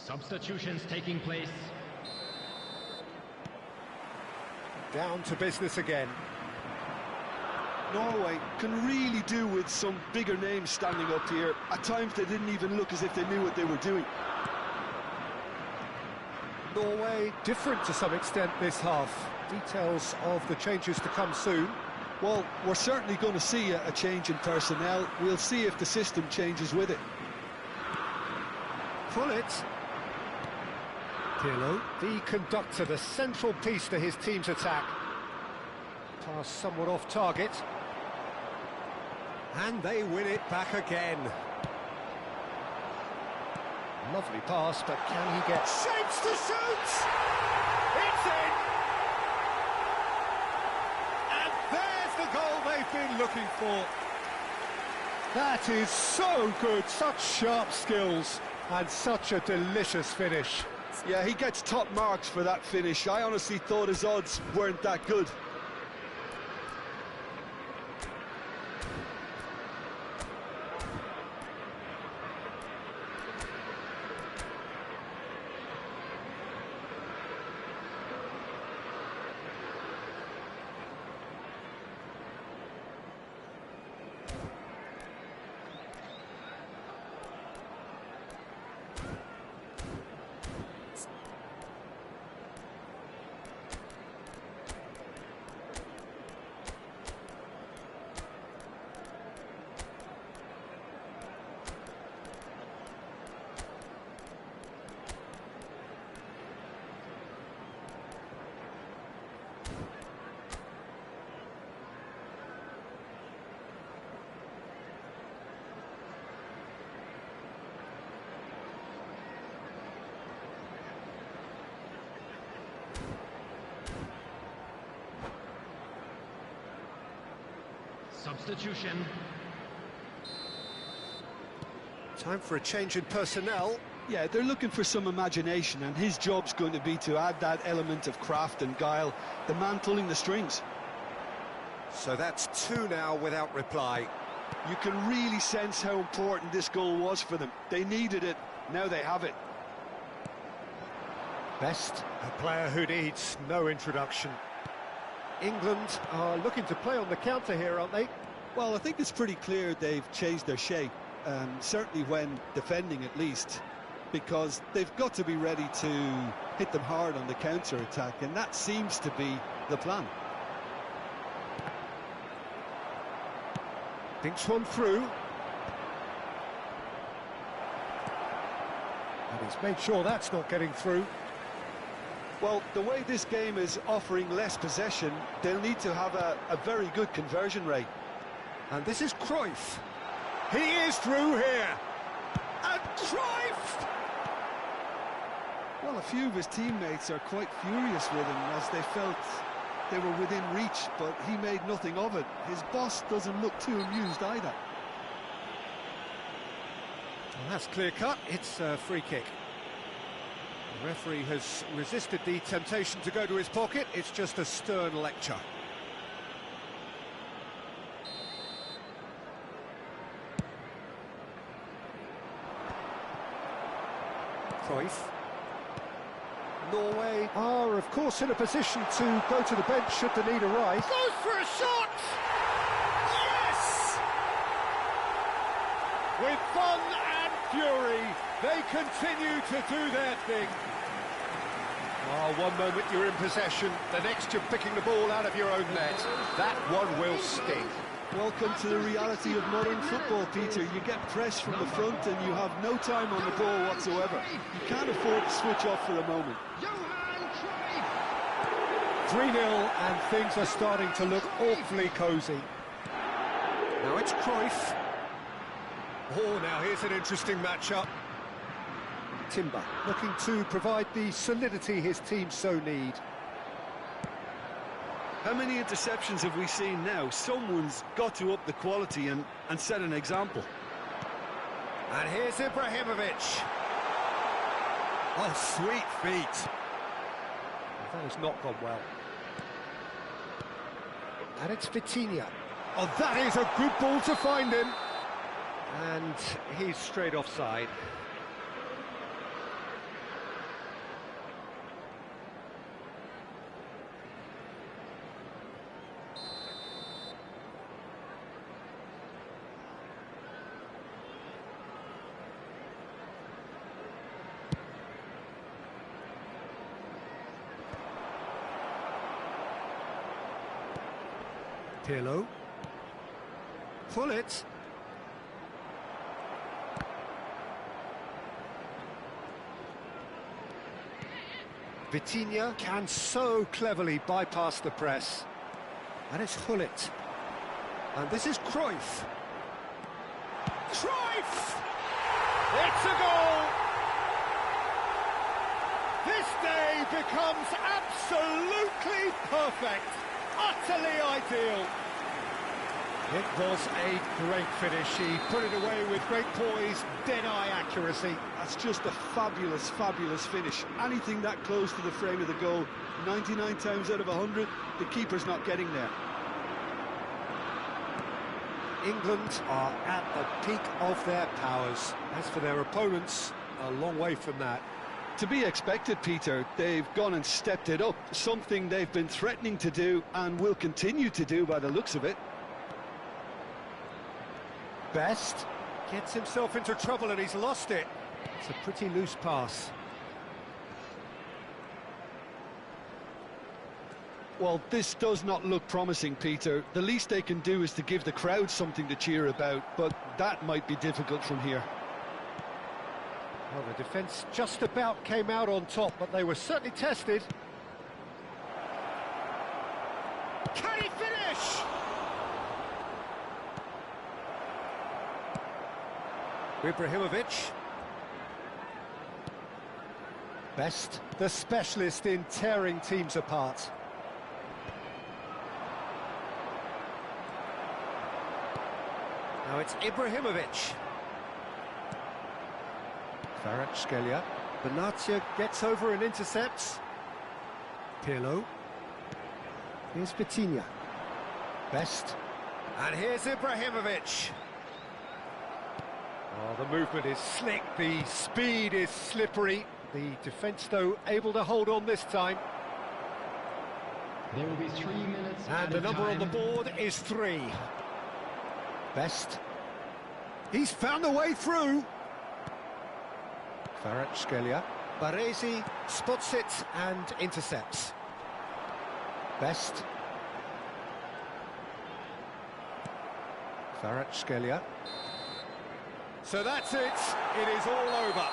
Substitutions taking place. Down to business again. Norway can really do with some bigger names standing up here. At times they didn't even look as if they knew what they were doing. Norway different to some extent this half. Details of the changes to come soon. Well, we're certainly going to see a change in personnel. We'll see if the system changes with it. Hullet. Pirlo, the conductor, the central piece to his team's attack. Pass somewhat off target. And they win it back again. Lovely pass, but can he get shapes to shoot? It's in! And there's the goal they've been looking for. That is so good, such sharp skills, and such a delicious finish. Yeah, he gets top marks for that finish. I honestly thought his odds weren't that good. Substitution. Time for a change in personnel. Yeah, they're looking for some imagination, and his job's going to be to add that element of craft and guile, the man pulling the strings. So that's two now without reply. You can really sense how important this goal was for them. They needed it, now they have it. Best, a player who needs no introduction. England are looking to play on the counter here, aren't they? Well, I think it's pretty clear they've changed their shape, certainly when defending at least, because they've got to be ready to hit them hard on the counter-attack, and that seems to be the plan. Thinks one through. And he's made sure that's not getting through. Well, the way this game is offering less possession, they'll need to have a very good conversion rate. And this is Cruyff. He is through here. And Cruyff! Well, a few of his teammates are quite furious with him as they felt they were within reach, but he made nothing of it. His boss doesn't look too amused either. Well, that's clear-cut. It's a free kick. The referee has resisted the temptation to go to his pocket. It's just a stern lecture. Cruyff. Norway are, of course, in a position to go to the bench should the need arise. Goes for a shot! Yes! With fun and fury, they continue to do their thing. Oh, one moment you're in possession, the next you're picking the ball out of your own net. That one will sting. Welcome to the reality of modern football, Peter. You get pressed from the front and you have no time on the ball whatsoever. You can't afford to switch off for a moment. 3-0 and things are starting to look awfully cosy. Now it's Cruyff. Oh, now here's an interesting matchup. Timber looking to provide the solidity his team so need. How many interceptions have we seen now? Someone's got to up the quality and set an example. And here's Ibrahimovic. Oh, sweet feet. That has not gone well. And it's Vitinha. Oh, that is a good ball to find him. And he's straight offside. Pirlo. Pull it. Vitinha can so cleverly bypass the press. And it's Hullet. And this is Cruyff. Cruyff! It's a goal! This day becomes absolutely perfect. Utterly ideal. It was a great finish. He put it away with great poise, dead-eye accuracy. That's just a fabulous, fabulous finish. Anything that close to the frame of the goal, 99 times out of 100, the keeper's not getting there. England are at the peak of their powers. As for their opponents, a long way from that. To be expected, Peter. They've gone and stepped it up, something they've been threatening to do and will continue to do by the looks of it. Best gets himself into trouble and he's lost it. It's a pretty loose pass. Well, this does not look promising, Peter. The least they can do is to give the crowd something to cheer about, but that might be difficult from here. Well, the defence just about came out on top, but they were certainly tested. Can he finish? Ibrahimovic. Best, the specialist in tearing teams apart. Now it's Ibrahimovic. Kvaratskhelia. Benatia gets over and intercepts. Pirlo. Here's Vitinha. Best. And here's Ibrahimovic. Oh, the movement is slick, the speed is slippery. The defence, though, able to hold on this time. There will be 3 minutes. And the number on the board is 3. Best. He's found a way through. Kvaratskhelia. Baresi spots it and intercepts. Best. Kvaratskhelia. So that's it. It is all over.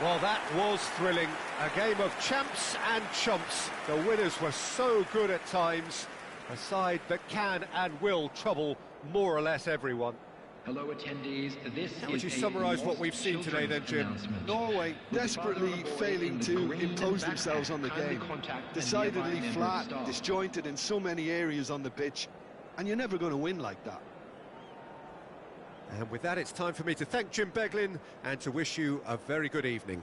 Well, that was thrilling. A game of champs and chumps. The winners were so good at times. A side that can and will trouble more or less everyone. Hello attendees, this How would you summarise what we've seen today then, Jim? Norway desperately failing to impose themselves on the game. Decidedly flat, disjointed in so many areas on the pitch, and you're never going to win like that. And with that, it's time for me to thank Jim Beglin and to wish you a very good evening.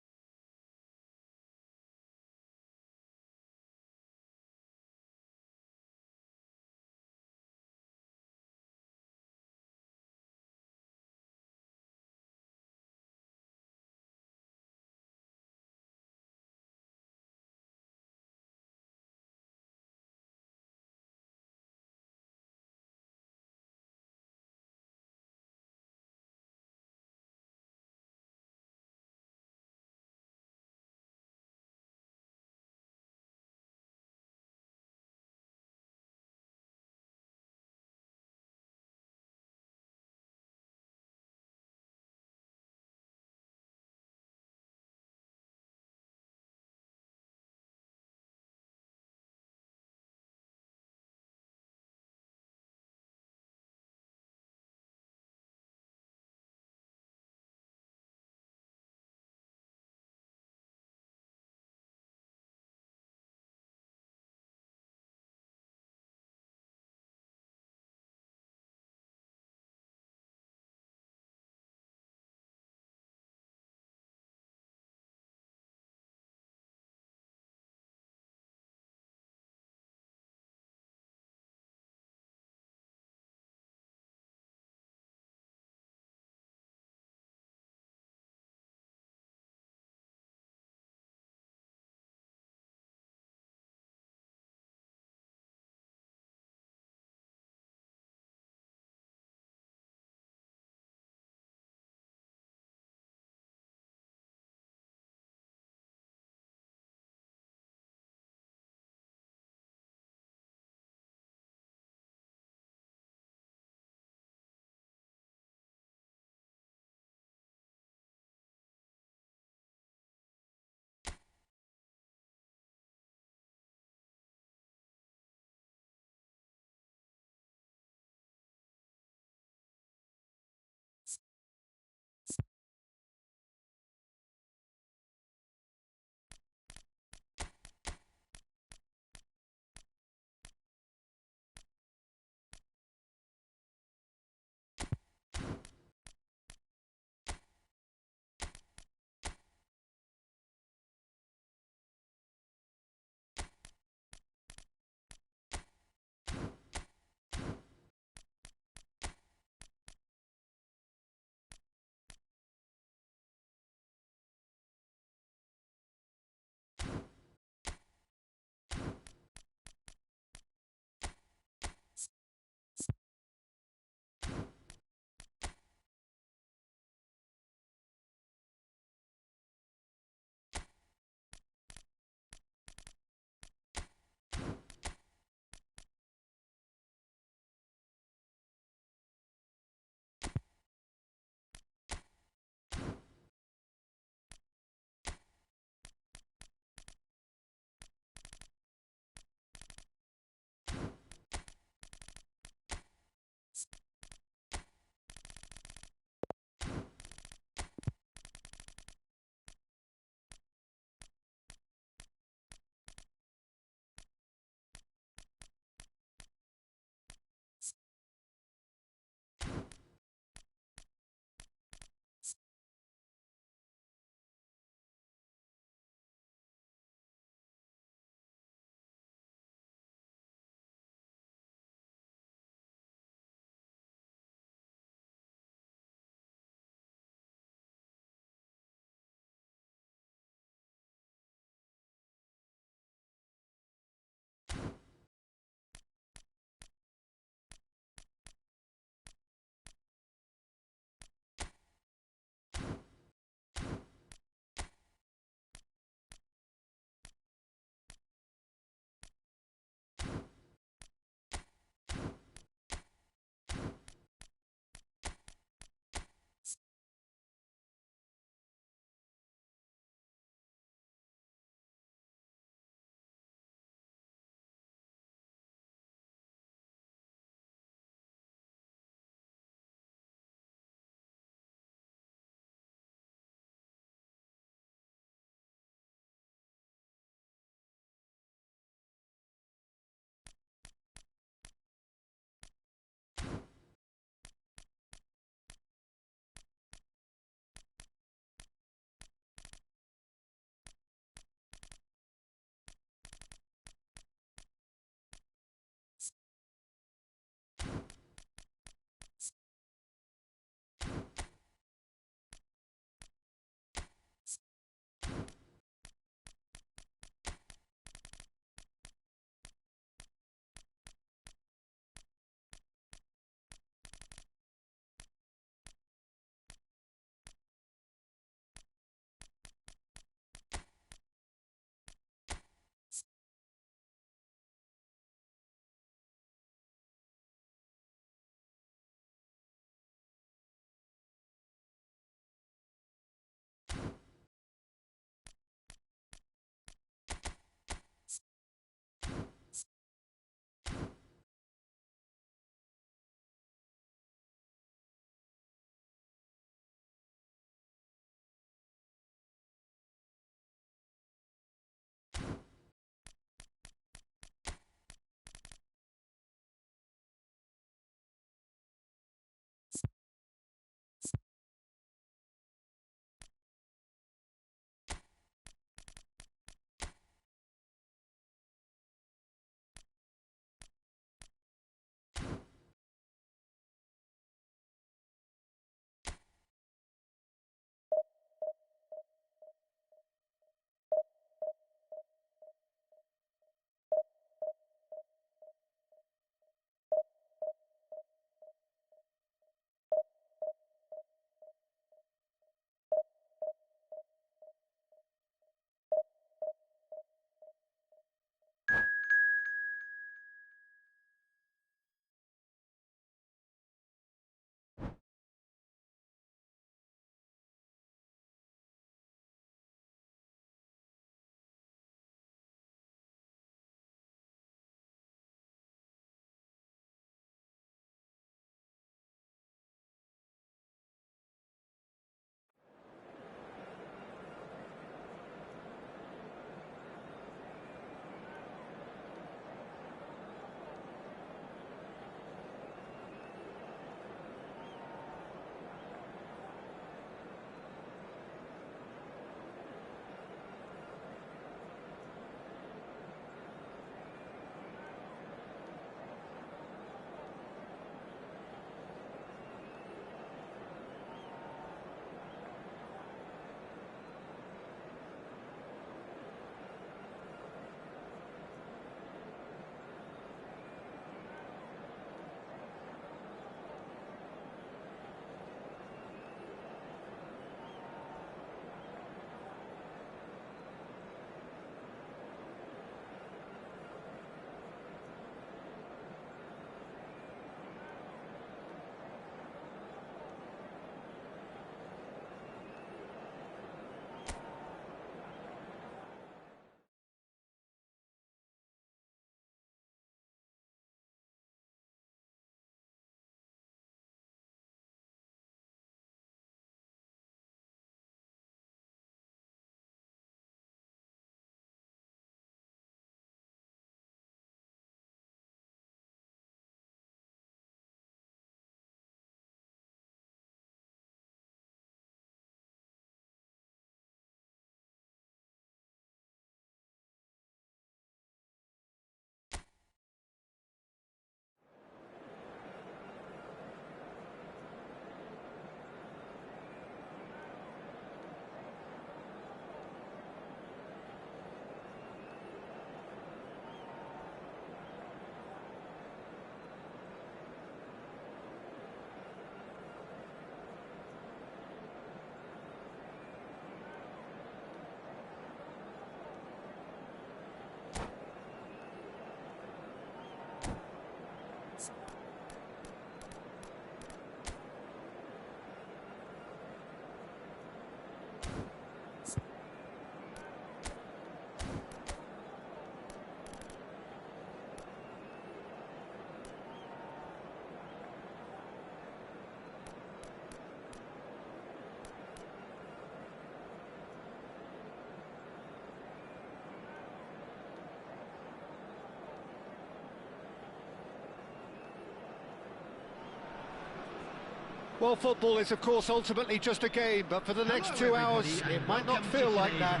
Well, football is, of course, ultimately just a game, but for the next 2 hours, it might not feel like that.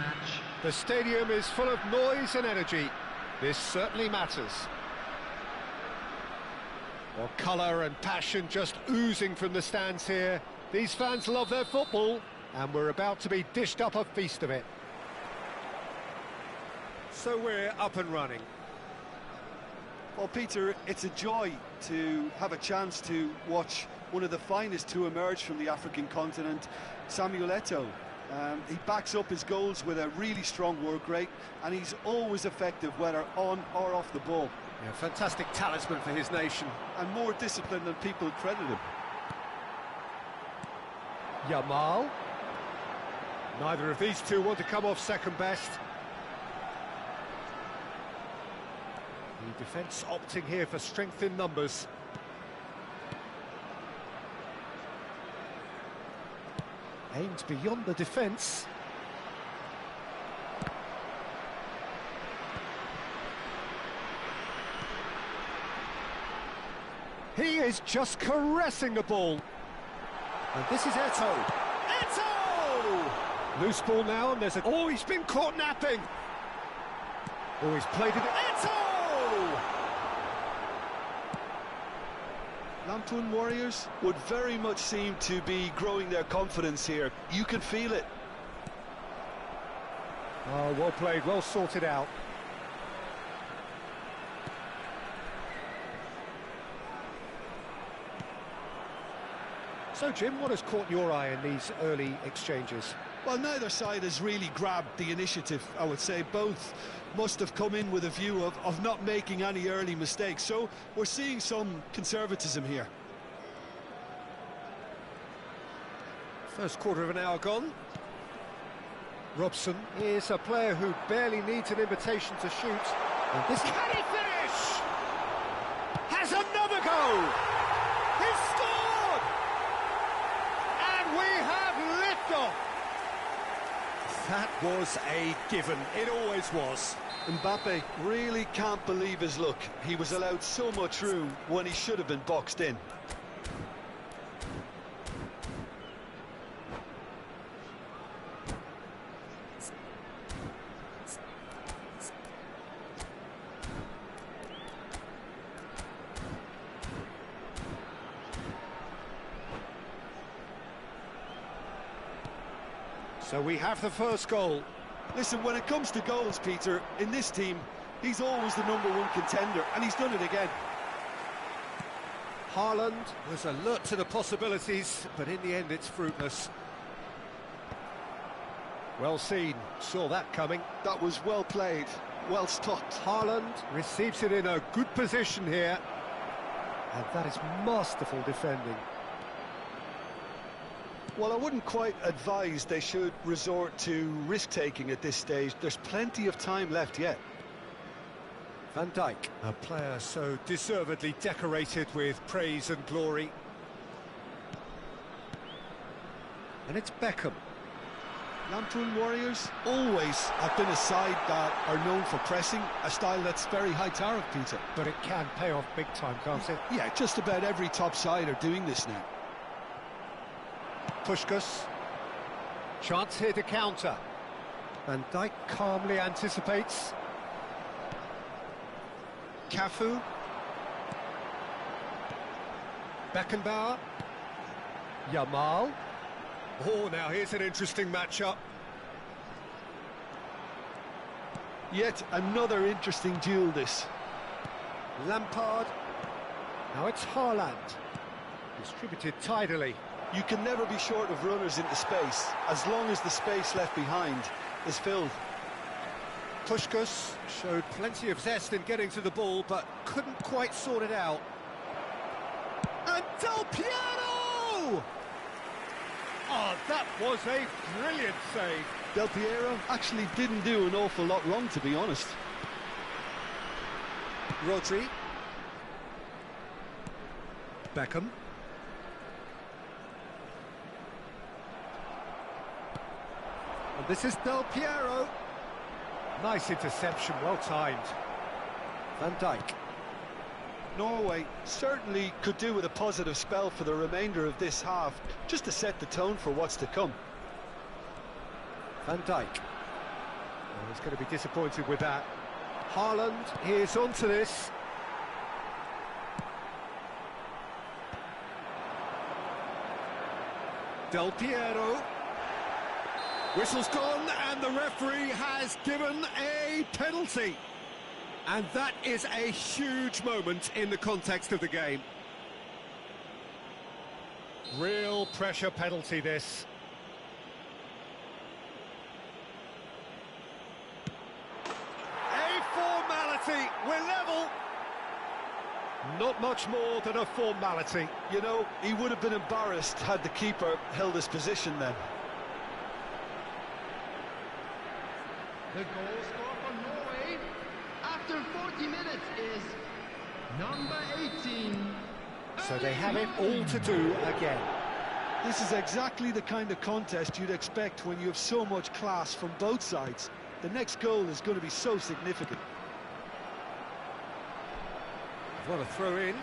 The stadium is full of noise and energy. This certainly matters. Well, colour and passion just oozing from the stands here. These fans love their football, and we're about to be dished up a feast of it. So we're up and running. Well, Peter, it's a joy to have a chance to watch one of the finest to emerge from the African continent, Samuel Eto'o. He backs up his goals with a really strong work rate, and he's always effective, whether on or off the ball. Yeah, fantastic talisman for his nation. And more disciplined than people credit him. Yamal. Neither of these two want to come off second best. The defence opting here for strength in numbers. Aimed beyond the defence. He is just caressing the ball. And this is Eto'o. Eto'o! Loose ball now, and there's a... Oh, he's been caught napping! Oh, he's played it... Eto'o! Lamtoon Warriors would very much seem to be growing their confidence here. You can feel it. Oh, well played, well sorted out. So, Jim, what has caught your eye in these early exchanges? Well, neither side has really grabbed the initiative, I would say. Both must have come in with a view of not making any early mistakes. So we're seeing some conservatism here. First quarter of an hour gone. Robson is a player who barely needs an invitation to shoot. And this... Can he finish? Has another goal! He's scored! And we have liftoff! That was a given. It always was. Mbappe really can't believe his luck. He was allowed so much room when he should have been boxed in. So we have the first goal. Listen, when it comes to goals, Peter, in this team, he's always the #1 contender, and he's done it again. Haaland was alert to the possibilities, but in the end it's fruitless. Well seen, saw that coming. That was well played, well stopped. Haaland receives it in a good position here. And that is masterful defending. Well, I wouldn't quite advise they should resort to risk-taking at this stage. There's plenty of time left yet. Van Dijk, a player so deservedly decorated with praise and glory. And it's Beckham. Lamtoon Warriors always have been a side that are known for pressing, a style that's very high-tariff, Peter. But it can pay off big time, can't it? Yeah, just about every top side are doing this now. Puskas. Chance here to counter. Van Dijk calmly anticipates. Cafu. Beckenbauer. Yamal. Oh, now here's an interesting matchup. Yet another interesting duel, this. Lampard. Now it's Haaland. Distributed tidily. You can never be short of runners into space, as long as the space left behind is filled. Puskas showed plenty of zest in getting to the ball, but couldn't quite sort it out. And Del Piero! Oh, that was a brilliant save. Del Piero actually didn't do an awful lot wrong, to be honest. Rodri. Beckham. And this is Del Piero. Nice interception, well timed. Van Dijk. Norway certainly could do with a positive spell for the remainder of this half, just to set the tone for what's to come. Van Dijk. Well, he's going to be disappointed with that. Haaland is onto this. Del Piero. Whistle's gone and the referee has given a penalty. And that is a huge moment in the context of the game. Real pressure penalty, this. A formality, we're level. Not much more than a formality. You know, he would have been embarrassed had the keeper held his position then. The goal scorer for Norway after 40 minutes is number 18. So they have it all to do again. This is exactly the kind of contest you'd expect when you have so much class from both sides. The next goal is going to be so significant. What a throw in.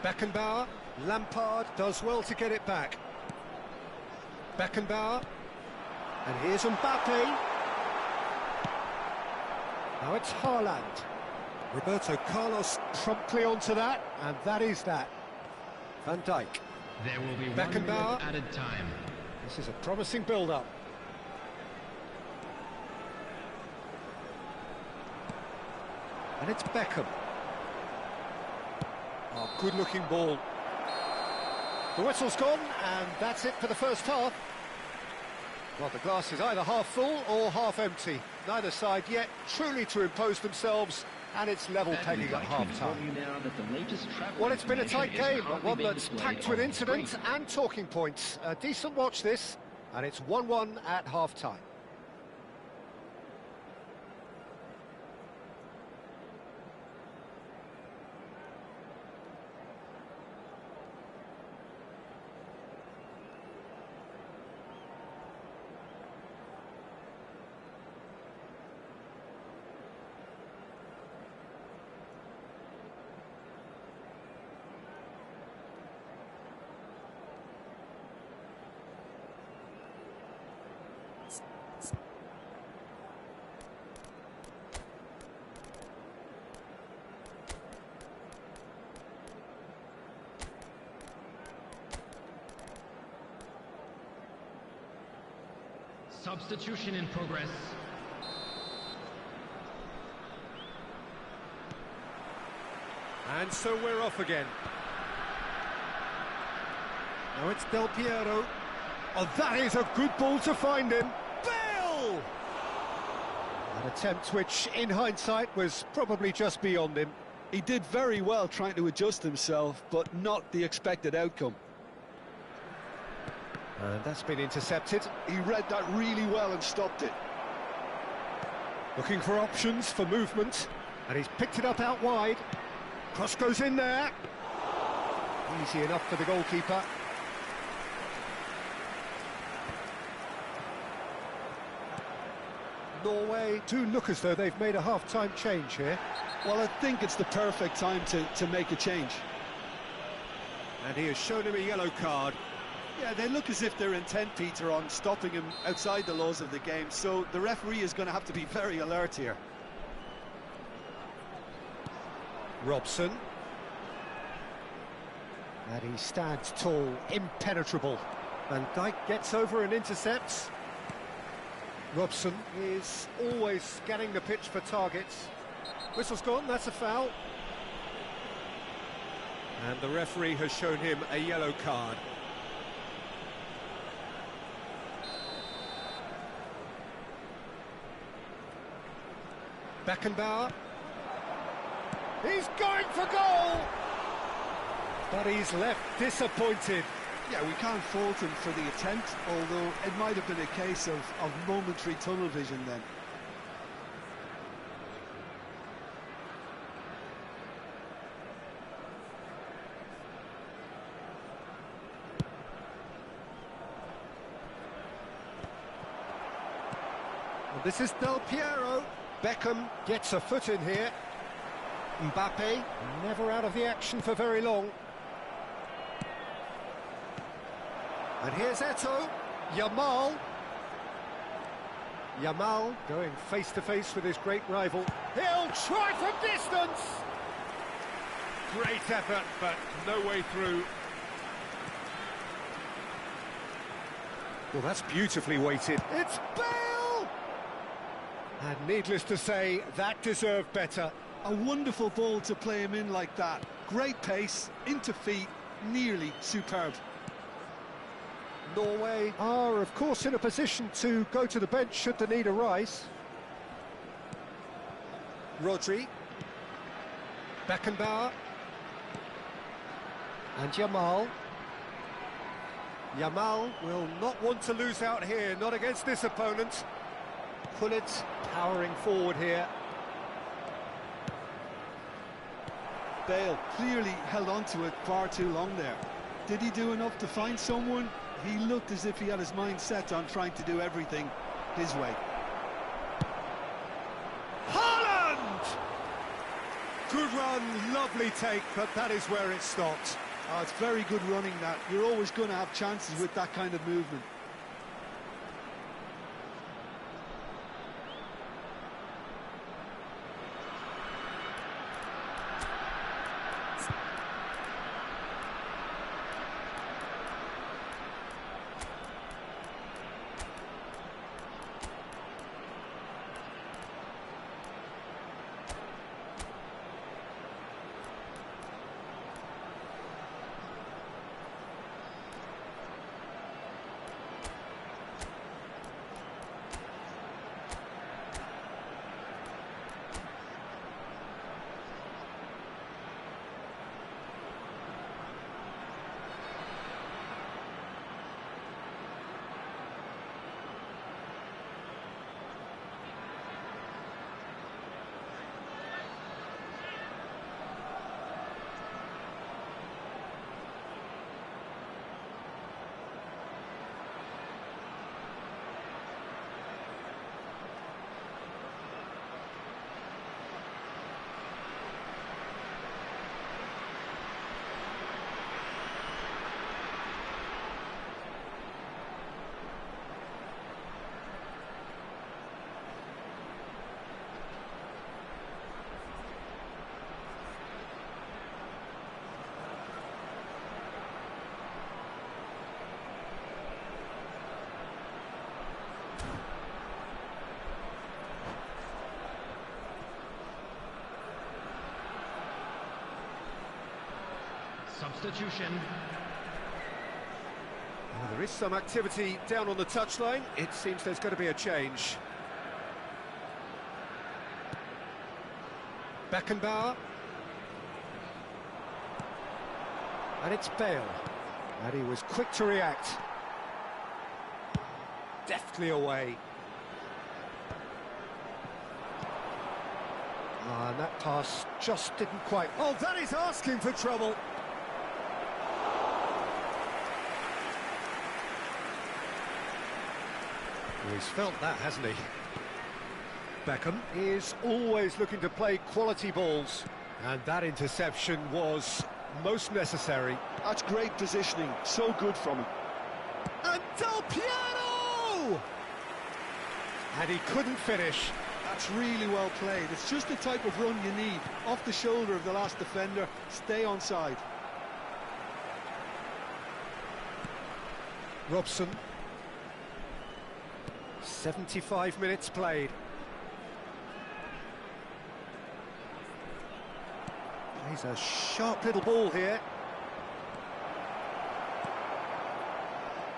Beckenbauer. Lampard does well to get it back. Beckenbauer. And here's Mbappe. Now it's Haaland. Roberto Carlos promptly onto that, and that is that. Van Dijk. There will be Beckenbauer. 1 minute added time. This is a promising build-up. And it's Beckham. Oh, good-looking ball. The whistle's gone, and that's it for the first half. Well, the glass is either half full or half empty. Neither side yet truly to impose themselves, and it's level pegging at half-time. Well, it's been a tight game, but one that's packed with incidents and talking points. A decent watch, this, and it's 1-1 at half-time. Substitution in progress. And so we're off again. Now it's Del Piero. Oh, that is a good ball to find him. Bale! An attempt which, in hindsight, was probably just beyond him. He did very well trying to adjust himself, but not the expected outcome. And that's been intercepted. He read that really well and stopped it. Looking for options for movement, and he's picked it up out wide. Cross goes in there. Easy enough for the goalkeeper. Norway do look as though they've made a half-time change here. Well, I think it's the perfect time to make a change. And he has shown him a yellow card. Yeah, they look as if they're intent, Peter, on stopping him outside the laws of the game, so the referee is going to have to be very alert here. Robson. And he stands tall, impenetrable. Van Dijk gets over and intercepts. Robson is always scanning the pitch for targets. Whistle's gone, that's a foul. And the referee has shown him a yellow card. Beckenbauer. He's going for goal! But he's left disappointed. Yeah, we can't fault him for the attempt, although it might have been a case of momentary tunnel vision then. This is Del Piero. Beckham gets a foot in here. Mbappe, never out of the action for very long. And here's Eto'o. Yamal. Yamal going face-to-face with his great rival. He'll try from distance! Great effort, but no way through. Well, that's beautifully weighted. It's Bale! And needless to say, that deserved better. A wonderful ball to play him in like that. Great pace, into feet, nearly superb. Norway are, of course, in a position to go to the bench should the need arise. Rodri. Beckenbauer. And Yamal. Yamal will not want to lose out here, not against this opponent. Pullet powering forward here. Bale clearly held on to it far too long there. Did he do enough to find someone? He looked as if he had his mind set on trying to do everything his way. Haaland! Good run, lovely take, but that is where it stopped. Oh, it's very good running that. You're always going to have chances with that kind of movement. Substitution. Well, there is some activity down on the touchline. It seems there's going to be a change. Beckenbauer. And it's Bale. And he was quick to react. Deftly away. And that pass just didn't quite... Oh, that is asking for trouble. Well, he's felt that, hasn't he? Beckham is always looking to play quality balls. And that interception was most necessary. That's great positioning, so good from him. And Del Piero! And he couldn't finish. That's really well played. It's just the type of run you need. Off the shoulder of the last defender, stay onside. Robson. 75 minutes played. He's a sharp little ball here.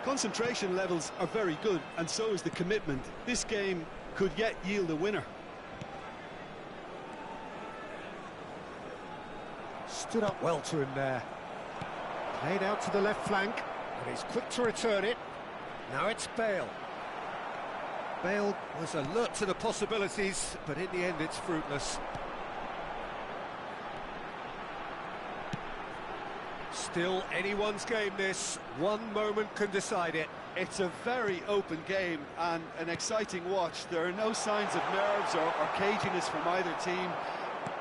Concentration levels are very good, and so is the commitment. This game could yet yield a winner. Stood up well to him there. Played out to the left flank, and he's quick to return it. Now it's Bale. Bale was alert to the possibilities, but in the end it's fruitless. Still anyone's game this. One moment can decide it. It's a very open game and an exciting watch. There are no signs of nerves or caginess from either team.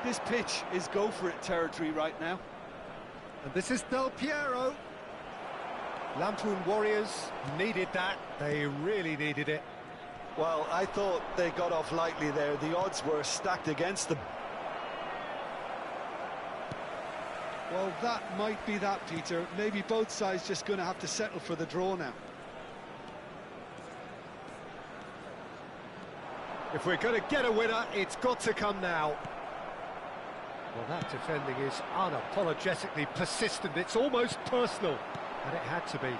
This pitch is go-for-it territory right now. And this is Del Piero. Lampoon Warriors needed that. They really needed it. Well, I thought they got off lightly there. The odds were stacked against them. Well, that might be that, Peter. Maybe both sides just going to have to settle for the draw now. If we're going to get a winner, it's got to come now. Well, that defending is unapologetically persistent. It's almost personal, and it had to be.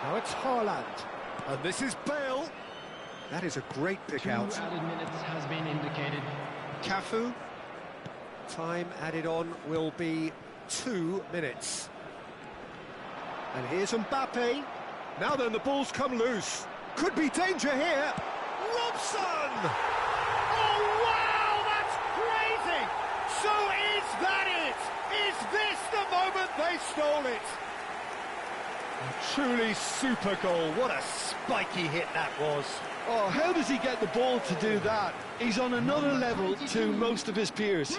Now it's Haaland, and this is Bale. That is a great pick-out. 2 added minutes has been indicated. Cafu. Time added on will be 2 minutes. And here's Mbappe. Now then, the ball's come loose. Could be danger here. Robson! Oh, wow, that's crazy! So is that it? Is this the moment they stole it? A truly super goal. What a spiky hit that was. Oh, how does he get the ball to do that? He's on another level to most of his peers.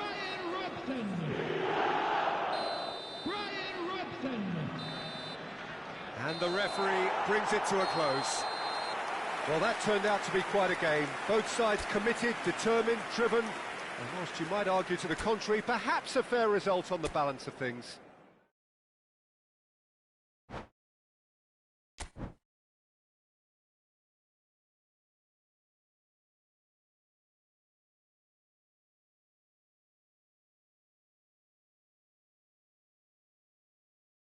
And the referee brings it to a close. Well, that turned out to be quite a game. Both sides committed, determined, driven, and whilst you might argue to the contrary, perhaps a fair result on the balance of things.